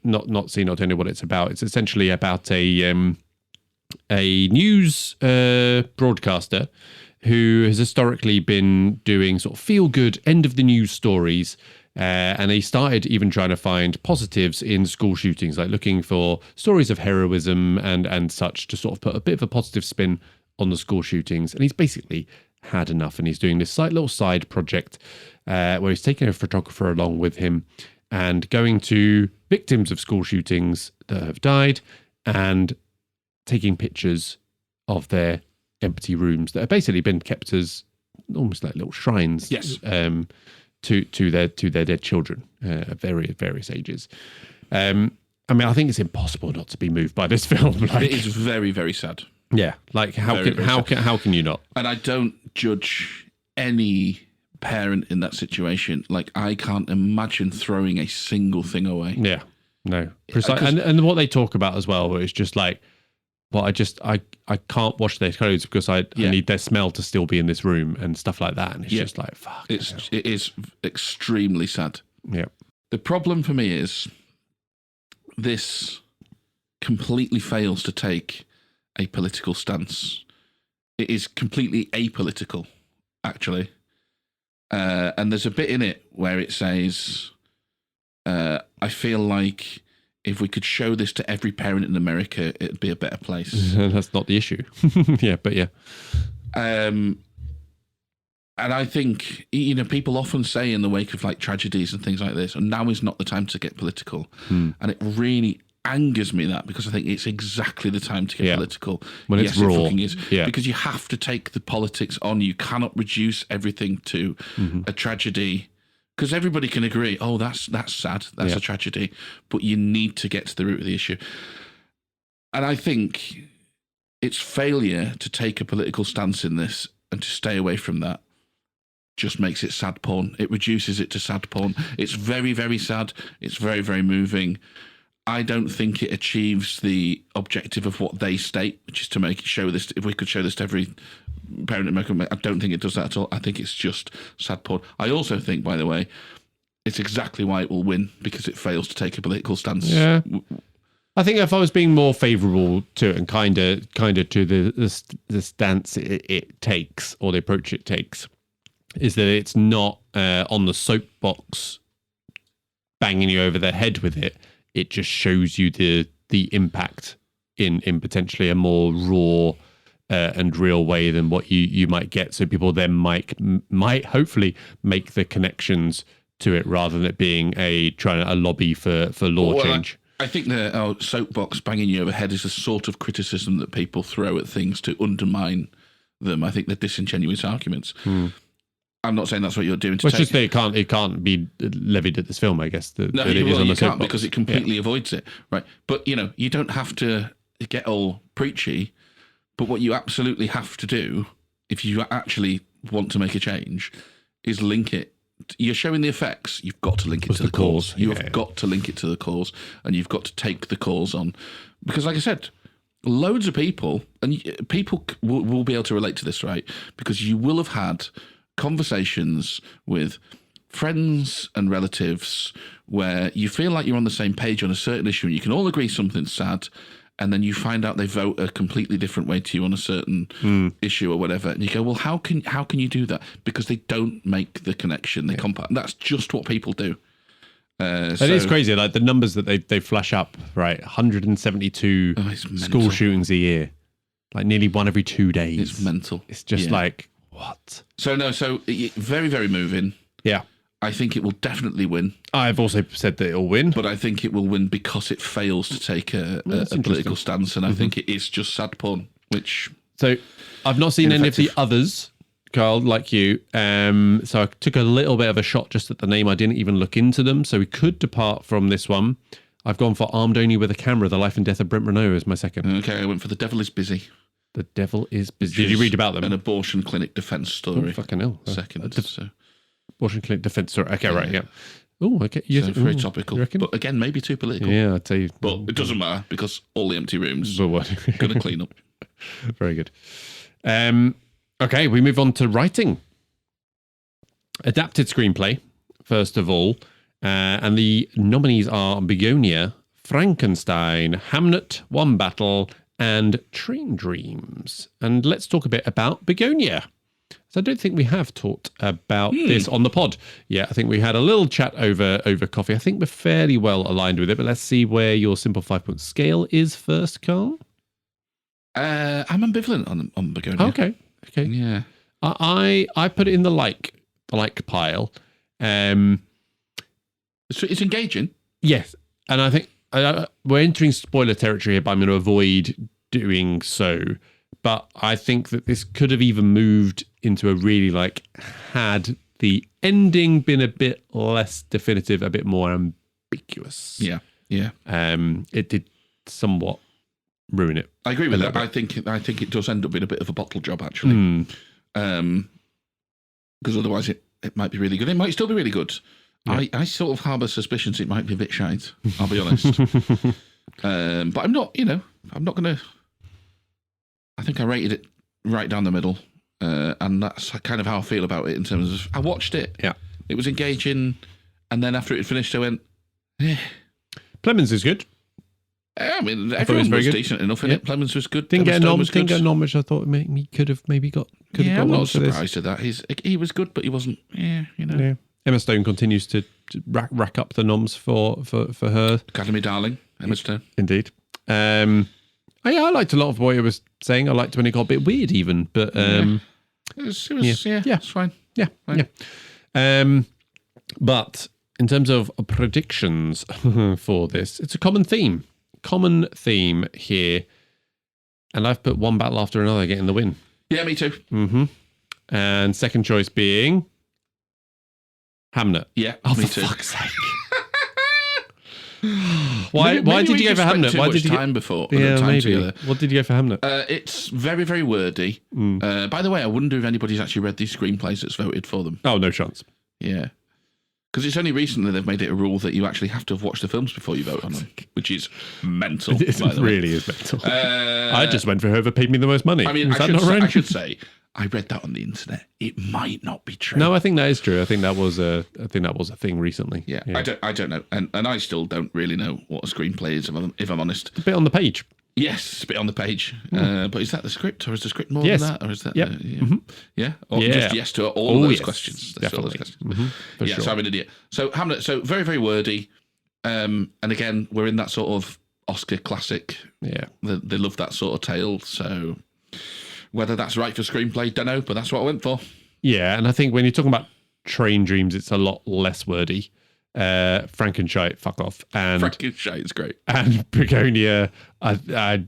seen, not know what it's about, it's essentially about a news broadcaster who has historically been doing sort of feel-good, end-of-the-news stories. And he started even trying to find positives in school shootings, like looking for stories of heroism and such to sort of put a bit of a positive spin on the school shootings. And he's basically had enough. And he's doing this little side project where he's taking a photographer along with him and going to victims of school shootings that have died and taking pictures of their empty rooms that have basically been kept as almost like little shrines. Yes. To their dead children at various ages. I mean, I think it's impossible not to be moved by this film. Like, It is very, very sad. yeah, like how can you not? And I don't judge any parent in that situation. Like, I can't imagine throwing a single thing away. Yeah, no, precisely. And what they talk about as well is just like, well, I can't wash their clothes because I need their smell to still be in this room and stuff like that. And it's just like, fuck. It is extremely sad. Yeah. The problem for me is this completely fails to take a political stance. It is completely apolitical, actually. And there's a bit in it where it says, I feel like if we could show this to every parent in America, it'd be a better place. That's not the issue. Yeah, but yeah. And I think, people often say in the wake of like tragedies and things like this, and now is not the time to get political. And it really angers me that, because I think it's exactly the time to get political. When it's raw. It fucking is. Yeah. Because you have to take the politics on. You cannot reduce everything to a tragedy. Because everybody can agree, oh, that's sad, that's a tragedy, but you need to get to the root of the issue. And I think its failure to take a political stance in this and to stay away from that just makes it sad porn. It reduces it to sad porn. It's very, very sad. It's very, very moving. I don't think it achieves the objective of what they state, which is to show this. If we could show this to every parent in America, I don't think it does that at all. I think it's just sad porn. I also think, by the way, it's exactly why it will win, because it fails to take a political stance. Yeah. I think if I was being more favourable to it and kind of to the stance it takes, or the approach it takes, is that it's not on the soapbox banging you over the head with it. It just shows you the impact in potentially a more raw and real way than what you might get. So people then might hopefully make the connections to it, rather than it being a lobby for law change. I think the soapbox banging you over the head is a sort of criticism that people throw at things to undermine them. I think they're disingenuous arguments. I'm not saying that's what you're doing. Well, it's just that it can't be levied at this film, I guess. You can't, because it completely avoids it, right? But you don't have to get all preachy. But what you absolutely have to do, if you actually want to make a change, is link it. You're showing the effects. You've got to link it to the cause. You've got to link it to the cause, and you've got to take the cause on, because, like I said, loads of people, and people will be able to relate to this, right? Because you will have had conversations with friends and relatives where you feel like you're on the same page on a certain issue and you can all agree something's sad, and then you find out they vote a completely different way to you on a certain issue or whatever, and you go, well, how can you do that? Because they don't make the connection. They compound. That's just what people do. It is crazy, like the numbers that they flash up, right? 172 school shootings a year, like nearly one every 2 days. It's mental. It's just like, what? So very, very moving. Yeah. I think it will definitely win. I've also said that it'll win. But I think it will win because it fails to take a political stance, and I think it is just sad porn, which... So I've not seen any of the others, Carl, like you. So I took a little bit of a shot just at the name. I didn't even look into them, so we could depart from this one. I've gone for Armed Only with a Camera, The Life and Death of Brent Renault as my second. Okay, I went for The Devil is Busy. The Devil is Busy. Did you read about them? An abortion clinic defence story. Oh, fucking hell. Second. Abortion clinic defence story. Okay, right, yeah. Oh, okay. Yes, so very topical. But again, maybe too political. Yeah, I'll tell you. But it doesn't matter, because all the empty rooms are going to clean up. Very good. Okay, we move on to writing. Adapted screenplay, first of all. And the nominees are Begonia, Frankenstein, Hamnet, One Battle, and Train Dreams. And let's talk a bit about Begonia. So I don't think we have talked about this on the pod. Yeah, I think we had a little chat over coffee. I think we're fairly well aligned with it, but let's see where your simple 5-point scale is first, Carl. I'm ambivalent on Begonia. Okay. Yeah. I put it in the like pile. It's engaging. Yes, and I think we're entering spoiler territory here, but I'm going to avoid doing so. But I think that this could have even moved into a really had the ending been a bit less definitive, a bit more ambiguous. Yeah. It did somewhat ruin it. I agree with that. I think it does end up being a bit of a bottle job, actually. Because otherwise it might be really good. It might still be really good. Yeah. I sort of harbour suspicions it might be a bit shite, I'll be honest. But I'm not, I'm not going to... I think I rated it right down the middle. And that's kind of how I feel about it in terms of... I watched it. Yeah. It was engaging. And then after it finished, I went, eh. Plemons is good. I mean, everyone was decent enough in it. Plemons was good. Didn't get a nom, which I thought he could have maybe got. I'm not surprised at that. He was good, but he wasn't. Yeah. Emma Stone continues to rack up the noms for her. Academy darling, Emma Stone. Indeed. I liked a lot of what he was saying. I liked when it got a bit weird, even. But it was it's fine. Yeah. But in terms of predictions for this, it's a common theme here, and I've put one battle after another getting the win. Yeah, me too. And second choice being Hamnet. Yeah, me too. For fuck's sake. Why did you go for Hamnet? Why did you time before? Yeah, maybe. What did you go for Hamnet? It's very, very wordy. By the way, I wonder if anybody's actually read these screenplays that's voted for them. Oh, no chance. Yeah. Because it's only recently they've made it a rule that you actually have to have watched the films before you vote on them, which is mental. It really is mental. I just went for whoever paid me the most money. I mean, I should say, I read that on the internet. It might not be true. No, I think that is true. I think that was a thing recently. Yeah. I don't know, and I still don't really know what a screenplay is, if I'm honest. A bit on the page. Yes, a bit on the page. But is that the script, or is the script more than that, or is that? Yeah, or just yes to all those questions. That's all those questions. Sure. So I'm an idiot. So Hamlet. So very, very wordy. And again, we're in that sort of Oscar classic. Yeah, they love that sort of tale. So whether that's right for screenplay, don't know. But that's what I went for. Yeah, and I think when you're talking about train dreams, it's a lot less wordy. Frankenshite, fuck off, and Frankenshite is great, and Begonia. I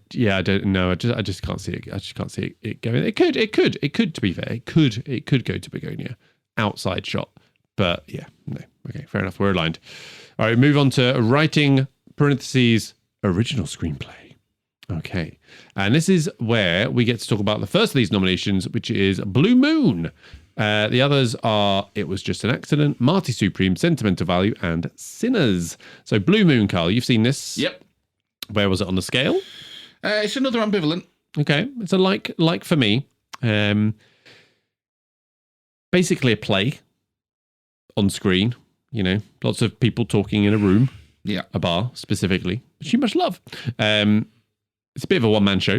don't know. I just can't see it. I just can't see it going. It could. To be fair, it could go to Begonia, outside shot. But yeah, no. Okay, fair enough. We're aligned. All right, move on to writing parentheses original screenplay. Okay, and this is where we get to talk about the first of these nominations, which is Blue Moon. The others are It Was Just an Accident, Marty Supreme, Sentimental Value, and Sinners. So Blue Moon, Carl, you've seen this. Yep. Where was it on the scale? It's another ambivalent. Okay, it's a like for me. Basically a play on screen. Lots of people talking in a room. Yeah. A bar, specifically, which you must love. It's a bit of a one-man show.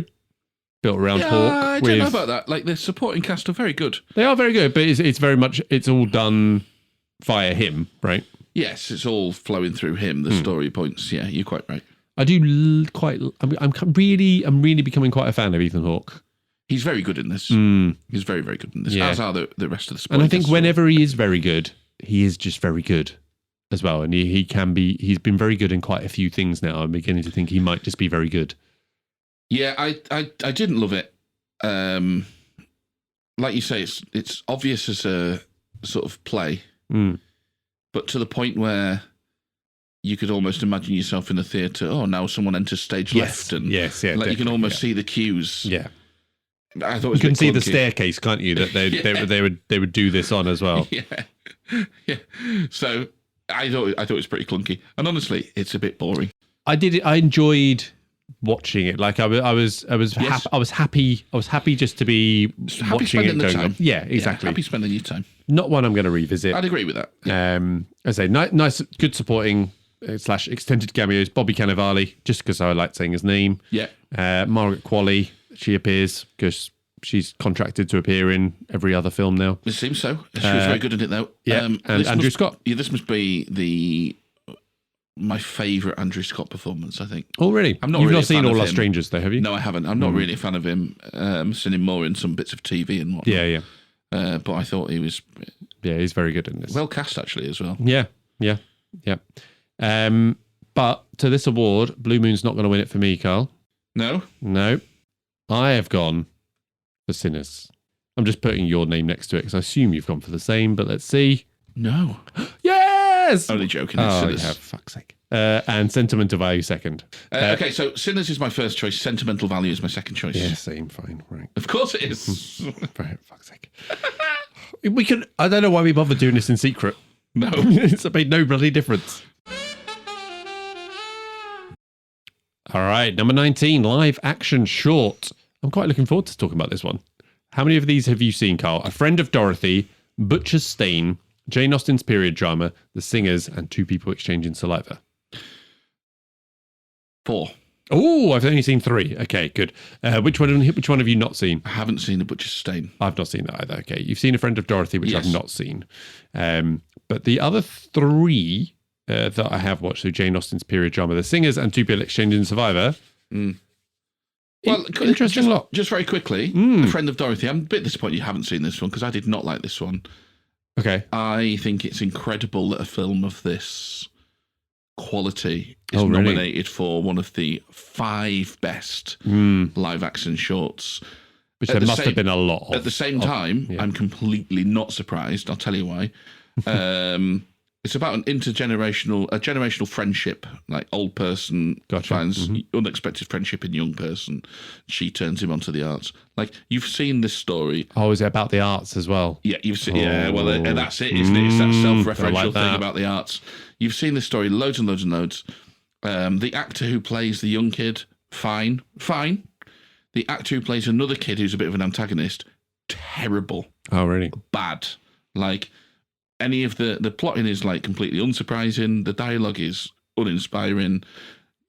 Built around Hawke. I don't know about that. Like, the supporting cast are very good. They are very good, but it's very much, it's all done via him, right? Yes, it's all flowing through him, the story points. Yeah, you're quite right. I do I'm really becoming quite a fan of Ethan Hawke. He's very good in this. He's very, very good in this, as are the rest of the supporting cast. And I think whenever he is very good, he is just very good as well. And he's been very good in quite a few things now. I'm beginning to think he might just be very good. Yeah, I didn't love it. Like you say, it's obvious as a sort of play, but to the point where you could almost imagine yourself in a theatre. Oh, now someone enters stage left, and you can almost see the cues. Yeah, I thought it was you can see the staircase, can't you? That they would do this on as well. Yeah. So I thought it was pretty clunky, and honestly, it's a bit boring. I enjoyed watching it. Like I was happy just to be watching it going on. Yeah, exactly. Happy spending your time. Not one I'm going to revisit. I'd agree with that. I say nice, good supporting / extended cameos. Bobby Cannavale, just because I like saying his name. Yeah. Margaret Qualley, she appears because she's contracted to appear in every other film now. It seems so. She was very good at it, though. Yeah, and Andrew Scott. Yeah, this must be my favourite Andrew Scott performance, I think. Oh, really? I'm not You've really not a fan seen of All Our him. Strangers, though, have you? No, I haven't. I'm not really a fan of him. I've seen him more in some bits of TV and whatnot. Yeah. But I thought he was He's very good in this. well cast, actually, as well. Yeah. But to this award, Blue Moon's not going to win it for me, Carl. No? No. I have gone for Sinners. I'm just putting your name next to it because I assume you've gone for the same, but let's see. No. Yes! Only joking. Oh, Sinners. yeah, fuck's sake. And Sentimental Value second. Okay, so Sinners is my first choice. Sentimental Value is my second choice. Yeah, same, fine, right. Of course it is. For fuck's sake. We can. I don't know why we bother doing this in secret. No. It's made no bloody difference. All right, number 19, live action short. I'm quite looking forward to talking about this one. How many of these have you seen, Carl? A Friend of Dorothy, Butcher's Stain, Jane Austen's period drama, The Singers, and Two People Exchanging Saliva. 4. Oh, I've only seen 3. Okay, good. Which one have you not seen? I haven't seen The Butcher's Stain. I've not seen that either. Okay, you've seen A Friend of Dorothy, which Yes. I've not seen. But the other 3 that I have watched, so Jane Austen's period drama, The Singers, and Two People Exchanging Survivor. Well, interesting lot. Just very quickly, A Friend of Dorothy. I'm a bit disappointed you haven't seen this one because I did not like this one. Okay. I think it's incredible that a film of this quality is really? nominated for one of the 5 best live action shorts. Which At there the must same- have been a lot of. At the same time, yeah. I'm completely not surprised. I'll tell you why. It's about a generational friendship. Like old person Gotcha. finds unexpected friendship in young person. She turns him onto the arts. Like you've seen this story. Oh, is it about the arts as well? Yeah, you've seen. Yeah, well, that's it, isn't it? It's that self-referential like thing that. about the arts. You've seen this story loads and loads and loads. The actor who plays the young kid, fine. The actor who plays another kid who's a bit of an antagonist, terrible, Oh, really? bad. Like any of the plotting is like completely unsurprising. The dialogue is uninspiring.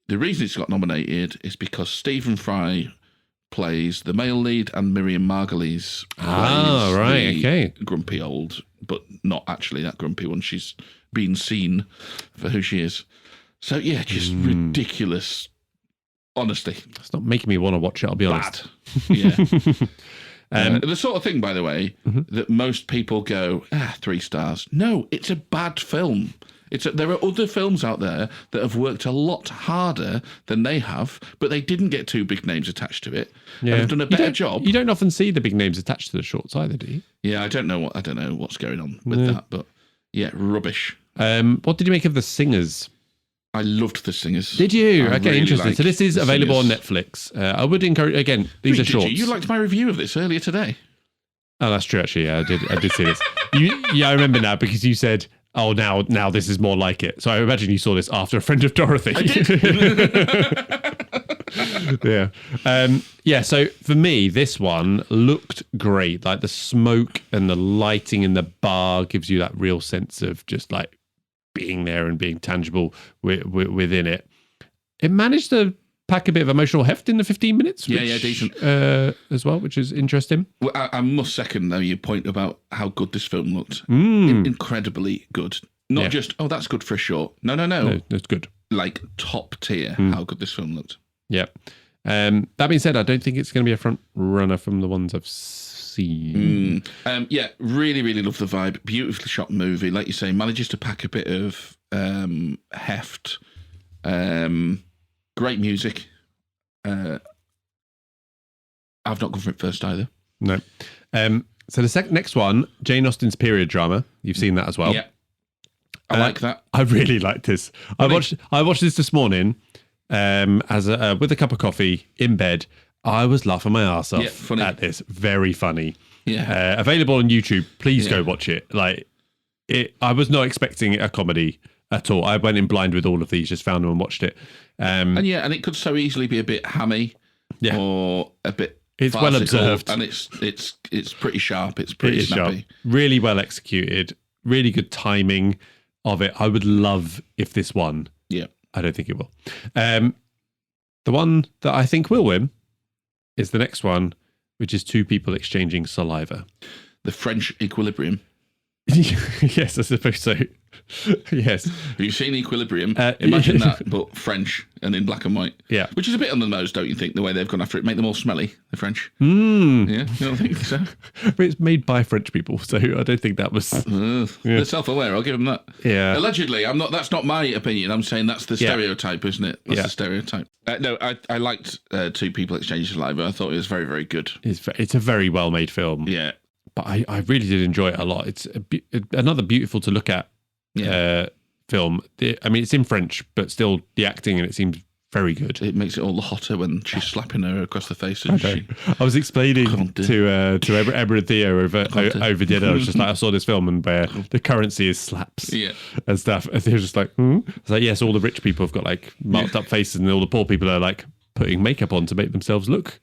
The reason it's got nominated is because Stephen Fry plays the male lead and Miriam Margolyes plays the grumpy old, but not actually that grumpy one. She's been seen for who she is. So yeah, just ridiculous. Honestly, It's not making me want to watch it, I'll be honest. bad. Yeah. The sort of thing, by the way, that most people go, 3 stars. No, it's a bad film. There are other films out there that have worked a lot harder than they have, but they didn't get 2 big names attached to it. Yeah. And have done a better job. You don't often see the big names attached to the shorts either, do you? Yeah, I don't know what's going on with that, but yeah, rubbish. What did you make of The Singers? I loved The Singers. Did you? I Okay, really interesting. like So this is The available on Singers. Netflix. I would encourage, again, these are Did shorts. You liked my review of this earlier today. Oh, that's true, actually. Yeah, I did see this. I remember now because you said, oh, now this is more like it. So I imagine you saw this after A Friend of Dorothy. I did. Yeah, so for me, this one looked great. Like the smoke and the lighting in the bar gives you that real sense of just like being there and being tangible within it. It managed to pack a bit of emotional heft in the 15 minutes. Yeah, decent. As well, which is interesting. Well, I must second, though, your point about how good this film looked. Incredibly good. Not just, that's good for a short. No. No, that's good. Like top tier, how good this film looked. Yeah. That being said, I don't think it's going to be a front runner from the ones I've seen. Yeah, really, really love the vibe. Beautifully shot movie. Like you say, manages to pack a bit of heft. Great music. I've not gone for it first either. No. So the next one, Jane Austen's period drama. You've seen that as well. Yeah. I like that. I really liked this. I watched this morning as with a cup of coffee in bed. I was laughing my ass off funny. at this. Very funny. Yeah. Available on YouTube. Please go watch it. I was not expecting a comedy at all. I went in blind with all of these, just found them and watched it. And it could so easily be a bit hammy or a bit It's farcical, well observed. and it's pretty sharp. It's pretty snappy. Sharp. Really well executed. Really good timing of it. I would love if this won. Yeah. I don't think it will. The one that I think will win is the next one, which is two people exchanging saliva. The French Equilibrium. Yes, I suppose so. Yes. Have you seen Equilibrium? Imagine that, but French and in black and white. Yeah. Which is a bit on the nose, don't you think, the way they've gone after it? Make them all smelly, the French. Mm. Yeah, you don't think so? But it's made by French people, so I don't think that was... They're self-aware, I'll give them that. Yeah. Allegedly, that's not my opinion. I'm saying that's the stereotype, isn't it? That's the stereotype. No, I liked Two People Exchanging Saliva. I thought it was very, very good. It's a very well-made film. Yeah. But I really did enjoy it a lot. It's another beautiful to look at film. I mean, it's in French, but still the acting in it seems very good. It makes it all the hotter when she's slapping her across the face. I was explaining to Emma and Theo over dinner. I was just like, I saw this film and where the currency is slaps and stuff. And they were just like, It's like, yes, all the rich people have got like marked up faces and all the poor people are like putting makeup on to make themselves look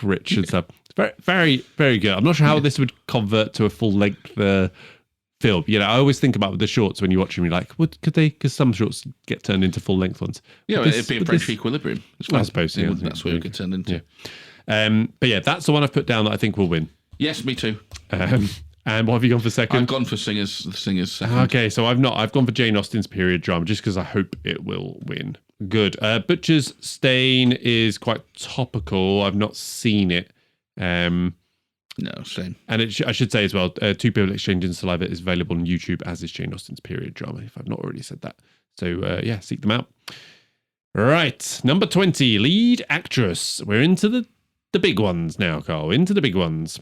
rich and stuff. It's very, very, very good. I'm not sure how this would convert to a full length film. You know, I always think about the shorts when you watch them. You're like, could they? Because some shorts get turned into full length ones. Yeah, it'd be a French Equilibrium. I suppose. Yeah, that's what it could turn into. Yeah. But yeah, that's the one I've put down that I think will win. Yes, me too. And what have you gone for second? I've gone for Singers. The Singers second. Okay, so I've gone for Jane Austen's period drama just because I hope it will win. Good. Butcher's Stain is quite topical. I've not seen it. No, same. And I should say as well, Two People Exchanging Saliva is available on YouTube, as is Jane Austen's period drama, if I've not already said that. So seek them out. Right, number 20, lead actress. We're into the big ones now, Carl. Into the big ones.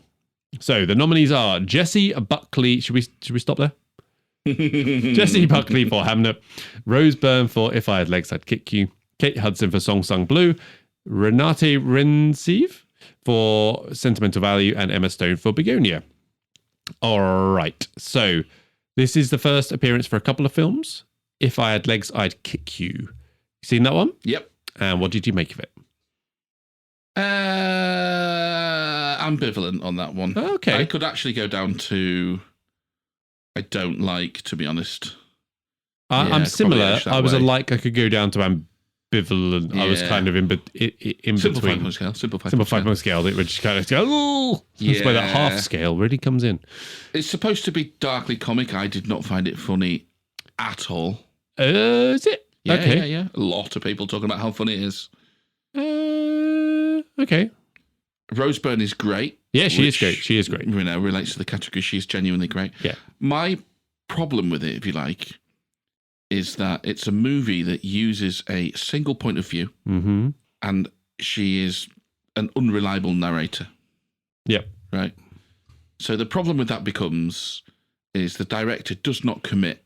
So the nominees are Jessie Buckley. Should we stop there? Jessie Buckley for Hamnet, Rose Byrne for If I Had Legs I'd Kick You, Kate Hudson for Song Sung Blue, Renate Reinsve for Sentimental Value, and Emma Stone for Begonia. All right, so this is the first appearance for a couple of films. If I Had Legs I'd Kick You. You seen that one? Yep. And what did you make of it? Ambivalent on that one. Okay. I could actually go down to I don't like, to be honest. I'm similar. I was I could go down to ambivalent. I was kind of in between. Simple 5-point scale. Simple 5-point scale. It would just kind of go, oh! That's where that half scale really comes in. It's supposed to be darkly comic. I did not find it funny at all. Is it? Yeah, okay. Yeah. A lot of people talking about how funny it is. Okay. Rose Byrne is great. Yeah, she is great. She is great. You know, relates to the category. She's genuinely great. Yeah. My problem with it, if you like, is that it's a movie that uses a single point of view, and she is an unreliable narrator. Yep. Right. So the problem with that is the director does not commit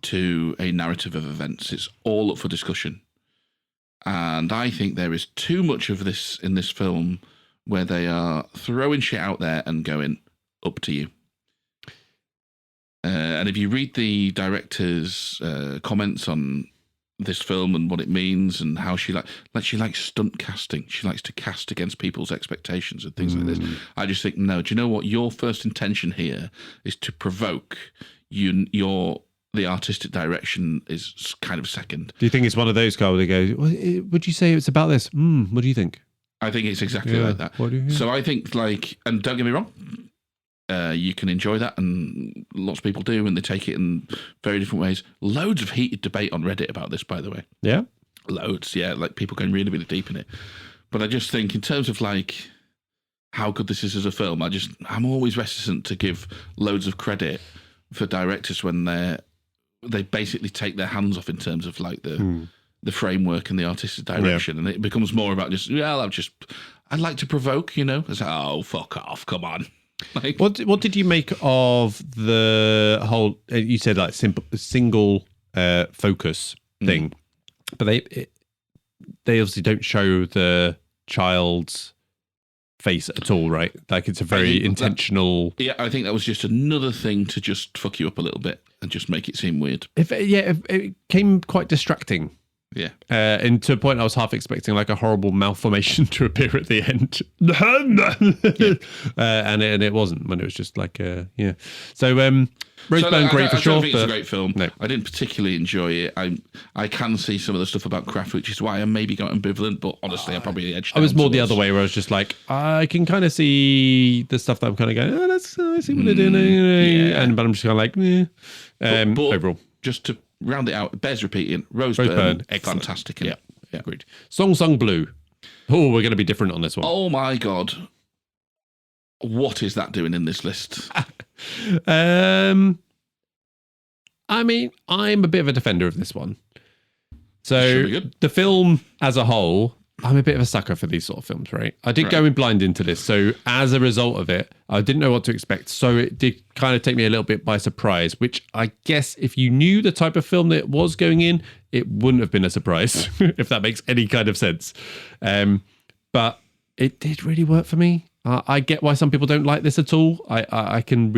to a narrative of events. It's all up for discussion. And I think there is too much of this in this film where they are throwing shit out there and going, up to you. And if you read the director's comments on this film and what it means and how she likes stunt casting. She likes to cast against people's expectations and things like this. I just think, no, do you know what? Your first intention here is to provoke the artistic direction is kind of second. Do you think it's one of those, Carl, where they go, would you say it's about this? What do you think? I think it's exactly like that. So I think, and don't get me wrong, you can enjoy that, and lots of people do, and they take it in very different ways. Loads of heated debate on Reddit about this, by the way. Yeah? Loads, yeah, like people going really, really deep in it. But I just think in terms of how good this is as a film, I'm always reticent to give loads of credit for directors when they basically take their hands off in terms of the framework and the artistic direction, and it becomes more about I'd like to provoke, It's like, oh, fuck off, come on. What did you make of the whole? You said single focus thing, but they obviously don't show the child's face at all, right? Like it's a very intentional. I think that was just another thing to just fuck you up a little bit and just make it seem weird. It came quite distracting Yeah. And to a point, I was half expecting like a horrible malformation to appear at the end. And it wasn't, when it was just like, yeah. So, Roseburn, great for sure. I don't think it's a great film. No. I didn't particularly enjoy it. I can see some of the stuff about craft, which is why I maybe got ambivalent, but honestly, I probably edged I was down more the towards- other way, where I was just like, I can kind of see the stuff that I'm kind of going, I see what they're doing. But I'm just kind of like, But overall. just to round it out, bears repeating, Roseburn, excellent. fantastic. Yeah, Yeah. agreed. Song Sung Blue. Oh, we're going to be different on this one. Oh my God. What is that doing in this list? I mean, I'm a bit of a defender of this one. Should So be good. the film as a whole, I'm a bit of a sucker for these sort of films, right? I did go in blind into this. So as a result of it, I didn't know what to expect. So it did kind of take me a little bit by surprise, which I guess if you knew the type of film that it was going in, it wouldn't have been a surprise, if that makes any kind of sense. But it did really work for me. I get why some people don't like this at all. I can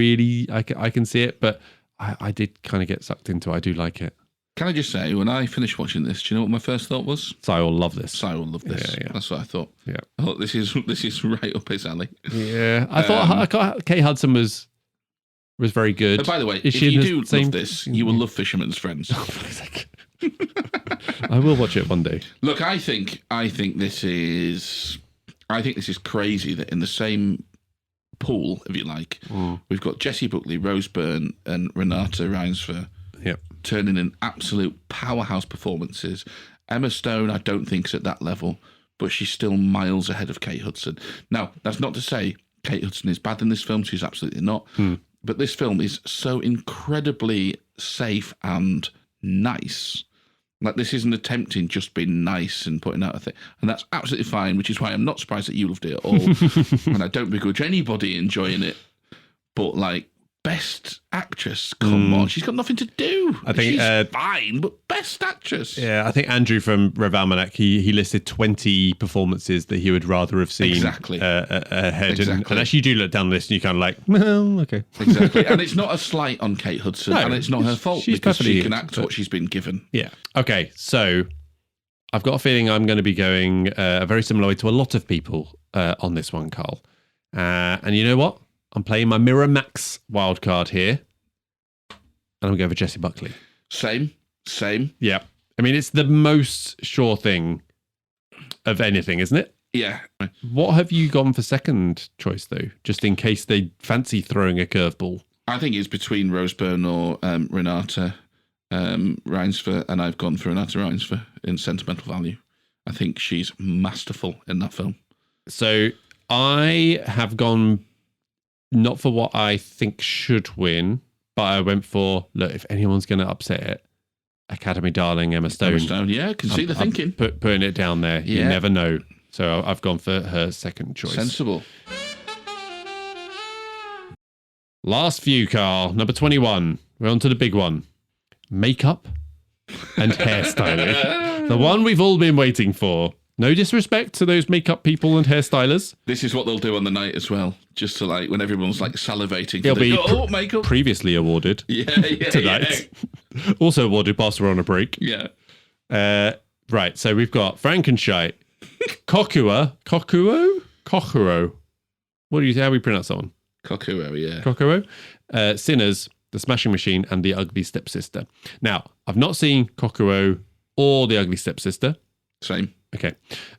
see it, but I did kind of get sucked into it. I do like it. Can I just say, when I finished watching this, do you know what my first thought was? So I will love this. I will love this. Yeah. That's what I thought. Yeah. Oh, this is right up his alley. Yeah. I thought Kate Hudson was very good. By the way, Is if she in you the do same- love this, you will love Fisherman's Friends. I will watch it one day. Look, I think this is crazy that in the same pool, if you like, we've got Jessie Buckley, Rose Byrne, and Renata Reinsver Yep. turning in absolute powerhouse performances. Emma Stone, I don't think is at that level, but she's still miles ahead of Kate Hudson. Now, that's not to say Kate Hudson is bad in this film. She's absolutely not. But this film is so incredibly safe and nice. Like, this isn't attempting just being nice and putting out a thing. And that's absolutely fine, which is why I'm not surprised that you loved it at all. And I don't begrudge anybody enjoying it. But, like, best actress, come on. She's got nothing to do. I think, she's fine, but best actress. Yeah, I think Andrew from Rev Almanac, he listed 20 performances that he would rather have seen Exactly. ahead. Exactly. And actually, you do look down the list and you're kind of like, well, okay. Exactly. And it's not a slight on Kate Hudson, No, and it's not her fault she's because she perfectly can good, act but- what she's been given. Yeah. Okay, so I've got a feeling I'm going to be going a very similar way to a lot of people on this one, Carl. And you know what? I'm playing my Miramax wildcard here. And I'm going for Jessie Buckley. Same. Yeah. I mean, it's the most sure thing of anything, isn't it? Yeah. What have you gone for second choice, though? Just in case they fancy throwing a curveball. I think it's between Rose Byrne or Renata Reinsver, and I've gone for Renata Reinsver in sentimental value. I think she's masterful in that film. So I have gone not for what I think should win, but I went for, look, if anyone's going to upset it, Academy darling Emma Stone. Emma Stone, yeah, can see the thinking. Putting it down there. You Yeah. never know. So I've gone for her second choice. Sensible. Last few, Carl. Number 21. We're on to the big one. Makeup and hairstyling. The one we've all been waiting for. No disrespect to those makeup people and hairstylers. This is what they'll do on the night as well, just to like when everyone's like salivating. It'll be makeup. previously awarded Yeah, tonight. Also awarded whilst we're on a break. Yeah. Right, so we've got Frankenstein, Kokuo. What do you say? How we pronounce that one? Kokuo, yeah. Kokuo. Sinners, The Smashing Machine, and The Ugly Stepsister. Now, I've not seen Kokuo or The Ugly Stepsister. Same. Okay.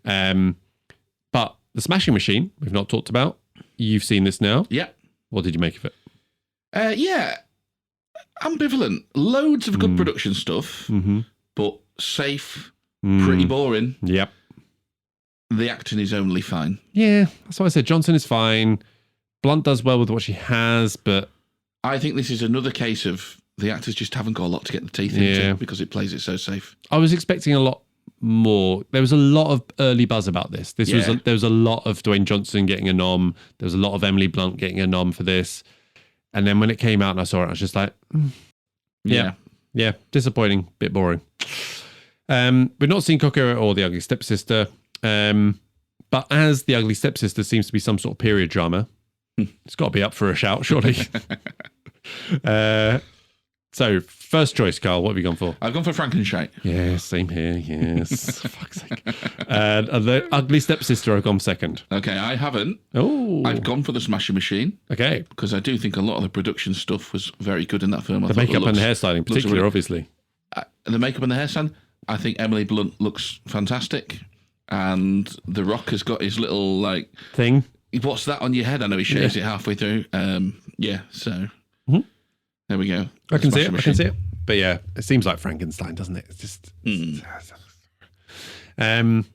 But The Smashing Machine, we've not talked about. You've seen this now. Yeah. What did you make of it? Yeah. Ambivalent. Loads of good production stuff, but safe, pretty boring. Yep. The acting is only fine. Yeah, that's what I said. Johnson is fine. Blunt does well with what she has, but I think this is another case of the actors just haven't got a lot to get the teeth Yeah. into because it plays it so safe. I was expecting a lot more. There was a lot of early buzz about this. There was a lot of Dwayne Johnson getting a nom. There was a lot of Emily Blunt getting a nom for this. And then when it came out and I saw it, I was just like, yeah, disappointing, bit boring. We've not seen Kokuo or The Ugly Stepsister. But as The Ugly Stepsister seems to be some sort of period drama, it's got to be up for a shout, surely. So, first choice, Carl. What have you gone for? I've gone for Frankenstein. Yeah, same here. Yes. Fuck's sake. And the Ugly Stepsister, I've gone second. Okay, I haven't. Oh. I've gone for the Smashing Machine. Okay. Because I do think a lot of the production stuff was very good in that film. The makeup and the hairstyling, in particular, obviously. The makeup and the hairstyling. I think Emily Blunt looks fantastic. And The Rock has got his little, like... Thing. What's that on your head? I know he shaves it halfway through. So... There we go. I can see it. But yeah, it seems like Frankenstein, doesn't it? It's just...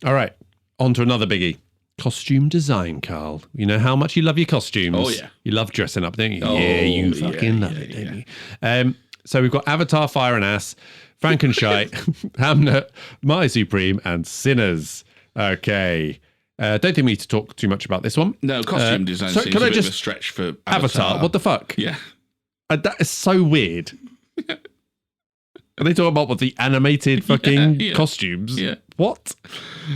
all right. On to another biggie. Costume design, Carl. You know how much you love your costumes. Oh, yeah. You love dressing up, don't you? Oh, yeah, you fucking love it, don't you? So we've got Avatar, Fire and Ass, Frankenstein, Hamnet, My Supreme, and Sinners. Okay. Don't think we need to talk too much about this one. No, costume design seems a bit of a stretch for Avatar. What the fuck? Yeah. That is so weird. Are they talking about what the animated fucking costumes? Yeah. What?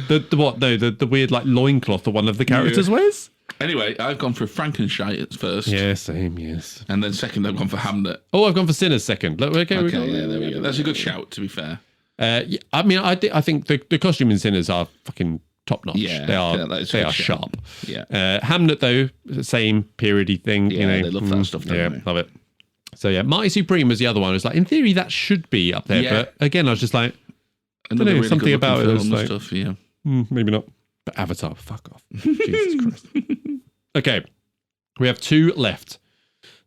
The what? No, the weird like loincloth that one of the characters wears? Anyway, I've gone for Frankenstein at first. Yeah, same, yes. And then second, I've gone for Hamnet. Oh, I've gone for Sinners second. Look, okay, there we go. That's a good shout, to be fair. Yeah, I mean, I think the costume in Sinners are fucking top notch. Yeah, they are sharp. Yeah. Hamnet though, same periody thing. Yeah, you know, they love that stuff. Don't they? Love it. So yeah, Mighty Supreme was the other one. It was like, in theory, that should be up there. Yeah. But again, I was just like, Another really something about it. film Like, stuff, yeah. Maybe not. But Avatar, fuck off. Jesus Christ. Okay, we have two left.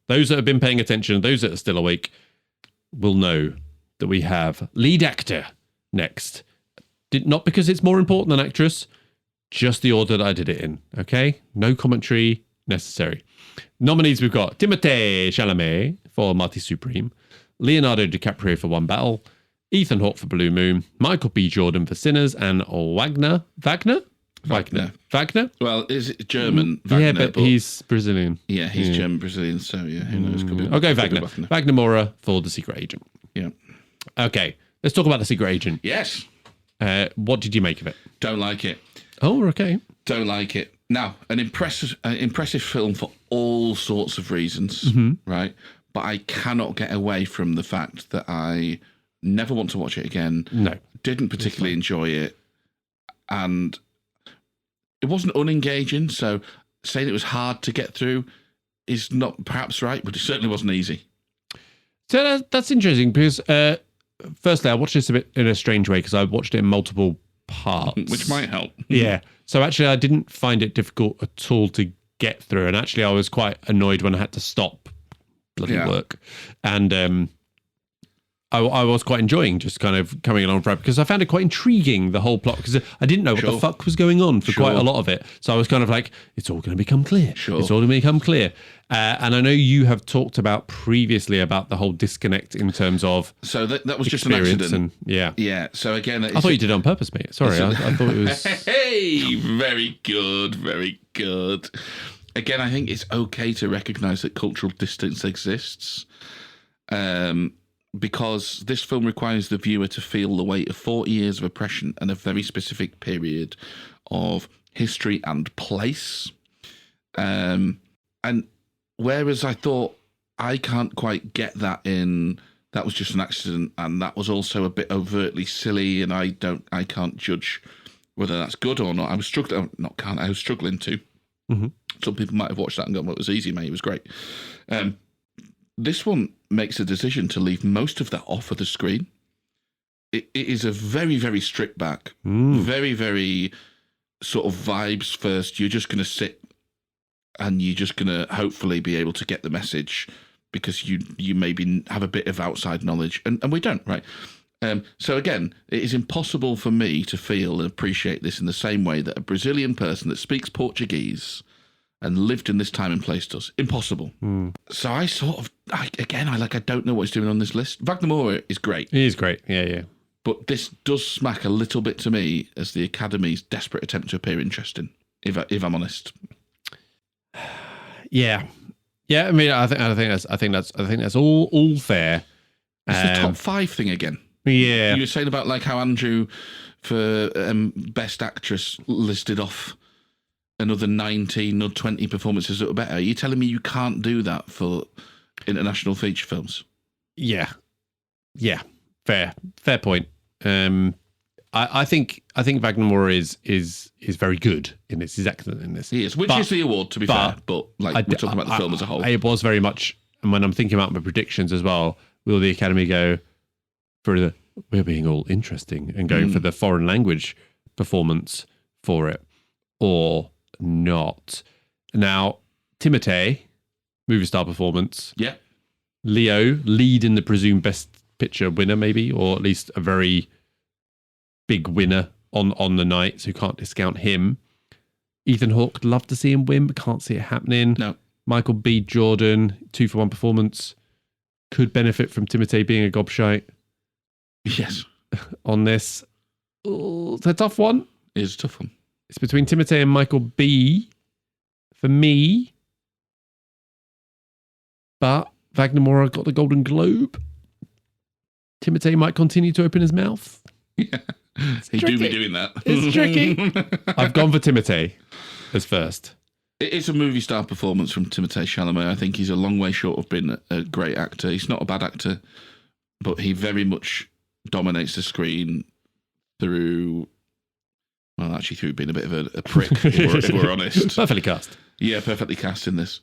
Those that have been paying attention, those that are still awake, will know that we have lead actor next. Not because it's more important than actress, just the order that I did it in. Okay, no commentary necessary. Nominees we've got Timothée Chalamet for Mighty Supreme, Leonardo DiCaprio for One Battle, Ethan Hawke for Blue Moon, Michael B. Jordan for Sinners, and Wagner. Well, is it German? Wagner, yeah, but he's Brazilian. Yeah, he's German-Brazilian, so yeah, who knows? Could be, I'll go Wagner. Wagner Moura for The Secret Agent. Yeah. Okay, let's talk about The Secret Agent. Yes. What did you make of it? Don't like it. Oh, okay. Don't like it. Now, an impressive film for all sorts of reasons, right? But I cannot get away from the fact that I never want to watch it again. No. Didn't particularly enjoy it. And it wasn't unengaging, so saying it was hard to get through is not perhaps right, but it certainly wasn't easy. So that's interesting because, firstly, I watched this a bit in a strange way because I watched it in multiple parts. Which might help. Yeah. So actually, I didn't find it difficult at all to get through. And actually, I was quite annoyed when I had to stop bloody work. And I was quite enjoying just kind of coming along for it because I found it quite intriguing, the whole plot, because I didn't know what the fuck was going on for quite a lot of it. So I was kind of like, it's all going to become clear. It's all going to become clear. And I know you have talked about previously about the whole disconnect in terms of so that was just an accident. And, yeah. So again, I thought you did it on purpose, mate. Sorry, I thought it was. Hey, very good, very good. Again, I think it's okay to recognise that cultural distance exists. Because this film requires the viewer to feel the weight of 40 years of oppression and a very specific period of history and place. And whereas I thought I can't quite get that in, that was just an accident, and that was also a bit overtly silly, and I can't judge whether that's good or not. I was struggling to. Mm-hmm. Some people might have watched that and gone, well, it was easy, mate, it was great. This one makes a decision to leave most of that off of the screen. It is a very, very stripped back, very, very sort of vibes first. You're just going to sit and you're just going to hopefully be able to get the message because you maybe have a bit of outside knowledge, and we don't, right? So again, it is impossible for me to feel and appreciate this in the same way that a Brazilian person that speaks Portuguese and lived in this time and place does. Impossible. So I don't know what he's doing on this list. Wagner Moura is great. He is great. Yeah. But this does smack a little bit to me as the Academy's desperate attempt to appear interesting, if I'm honest. Yeah. I mean, I think that's all fair. It's the top 5 thing again. Yeah. You were saying about like how Andrew for Best Actress listed off another 19 or 20 performances that were better. Are you telling me you can't do that for international feature films? Yeah. Yeah, fair point. I think Wagner is very good in this. He's excellent in this. He is, which is the award, to be fair. But like we're talking about the film as a whole. It was very much, and when I'm thinking about my predictions as well, will the Academy go for the we're being all interesting and going for the foreign language performance for it or not? Now, Timothée, movie star performance. Yeah. Leo, lead in the presumed best picture winner, maybe, or at least a very big winner on the night, so you can't discount him. Ethan Hawke, love to see him win, but can't see it happening. No. Michael B. Jordan, 2-for-1 performance. Could benefit from Timothée being a gobshite. Yes. On this. Oh, it's a tough one. It is a tough one. It's between Timothée and Michael B. for me. But Wagner Moura got the Golden Globe. Timothée might continue to open his mouth. Yeah. He do be doing that. It's tricky. I've gone for Timothée as first. It's a movie star performance from Timothée Chalamet. I think he's a long way short of being a great actor. He's not a bad actor, but he very much dominates the screen through being a bit of a prick, if we're honest. Perfectly cast. Yeah, perfectly cast in this.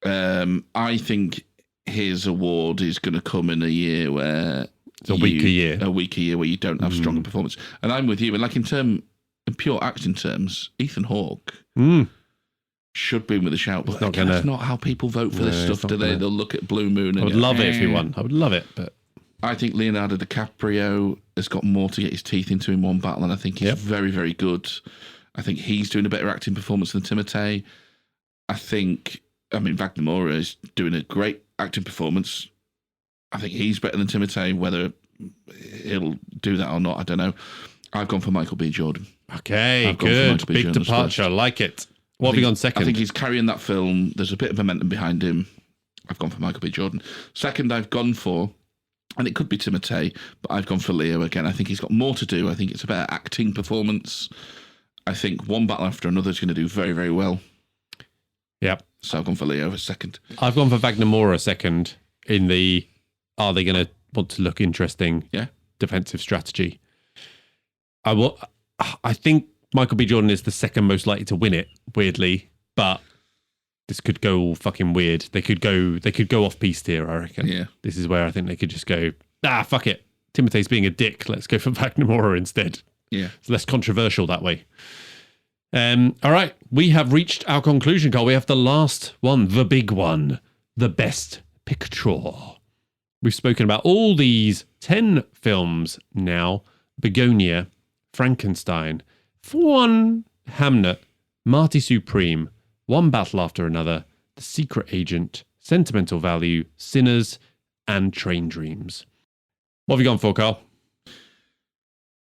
I think his award is going to come in a year where it's a weaker year where you don't have stronger performance. And I'm with you. And like in pure acting terms, Ethan Hawke should be with a shout. But that's not how people vote for this stuff, do they? They'll look at Blue Moon. And I would love it if he won. I would love it, but I think Leonardo DiCaprio has got more to get his teeth into in One Battle, and I think he's very, very good. I think he's doing a better acting performance than Timothée. Wagner Moura is doing a great acting performance. I think he's better than Timothée. Whether he'll do that or not, I don't know. I've gone for Michael B. Jordan. Okay, good. Big departure. I like it. What have you gone second? I think he's carrying that film. There's a bit of momentum behind him. I've gone for Michael B. Jordan. Second, I've gone for, and it could be Timothée, but I've gone for Leo again. I think he's got more to do. I think it's a better acting performance. I think One Battle After Another is going to do very, very well. Yep. So I've gone for Leo as second. I've gone for Wagner Moura second in the are they going to want to look interesting defensive strategy. I think Michael B. Jordan is the second most likely to win it, weirdly, but this could go all fucking weird. They could go off piste here, I reckon. Yeah. This is where I think they could just go, fuck it. Timothée's being a dick. Let's go for Wagner Moura instead. Yeah. It's less controversial that way. All right. We have reached our conclusion, Carl. We have the last one, the big one, the best picture. We've spoken about all these 10 films now. Begonia, Frankenstein, For One, Hamnet, Marty Supreme, One Battle After Another, The Secret Agent, Sentimental Value, Sinners, and Train Dreams. What have you gone for, Carl?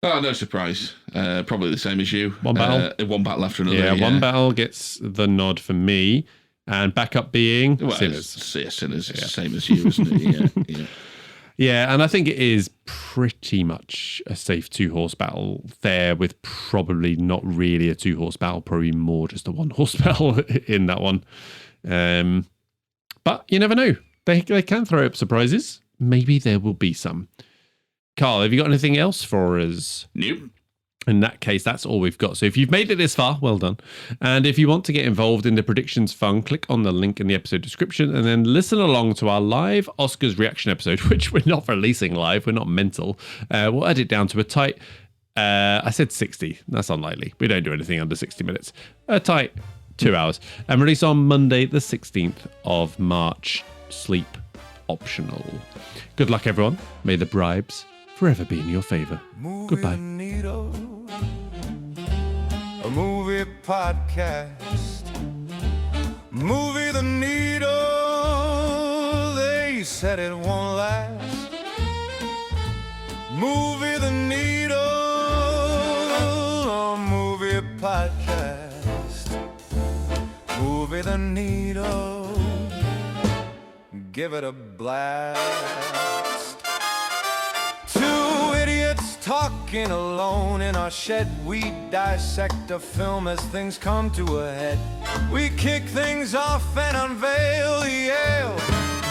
Oh, no surprise. Probably the same as you. One Battle? One Battle After Another. Yeah, One Battle gets the nod for me. And backup being Sinners. Sinners. It's the same as you, isn't it? Yeah. Yeah, and I think it is pretty much a safe 2-horse battle there, with probably not really a 2-horse battle, probably more just a 1-horse battle in that one. But you never know. They can throw up surprises. Maybe there will be some. Carl, have you got anything else for us? Nope. In that case, that's all we've got. So if you've made it this far, well done. And if you want to get involved in the predictions fun, click on the link in the episode description and then listen along to our live Oscars reaction episode, which we're not releasing live. We're not mental. We'll edit down to a tight, I said 60. That's unlikely. We don't do anything under 60 minutes. A tight 2 hours. And release on Monday, the 16th of March. Sleep optional. Good luck, everyone. May the bribes forever be in your favor. Goodbye. A movie podcast. Movie the needle. They said it won't last. Movie the needle. A movie podcast. Movie the needle. Give it a blast. Two idiots talking alone in our shed. We dissect a film as things come to a head. We kick things off and unveil the ale.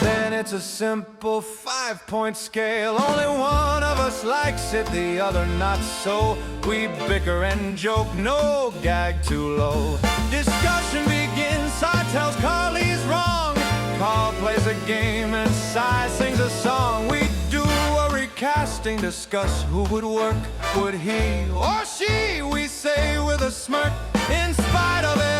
Then it's a simple 5-point scale. Only one of us likes it, the other not so. We bicker and joke, no gag too low. Discussion begins, Si tells Carl he's wrong. Carl plays a game and Si sings a song. We do a recasting, discuss who would work. Would he or she, we say with a smirk. In spite of it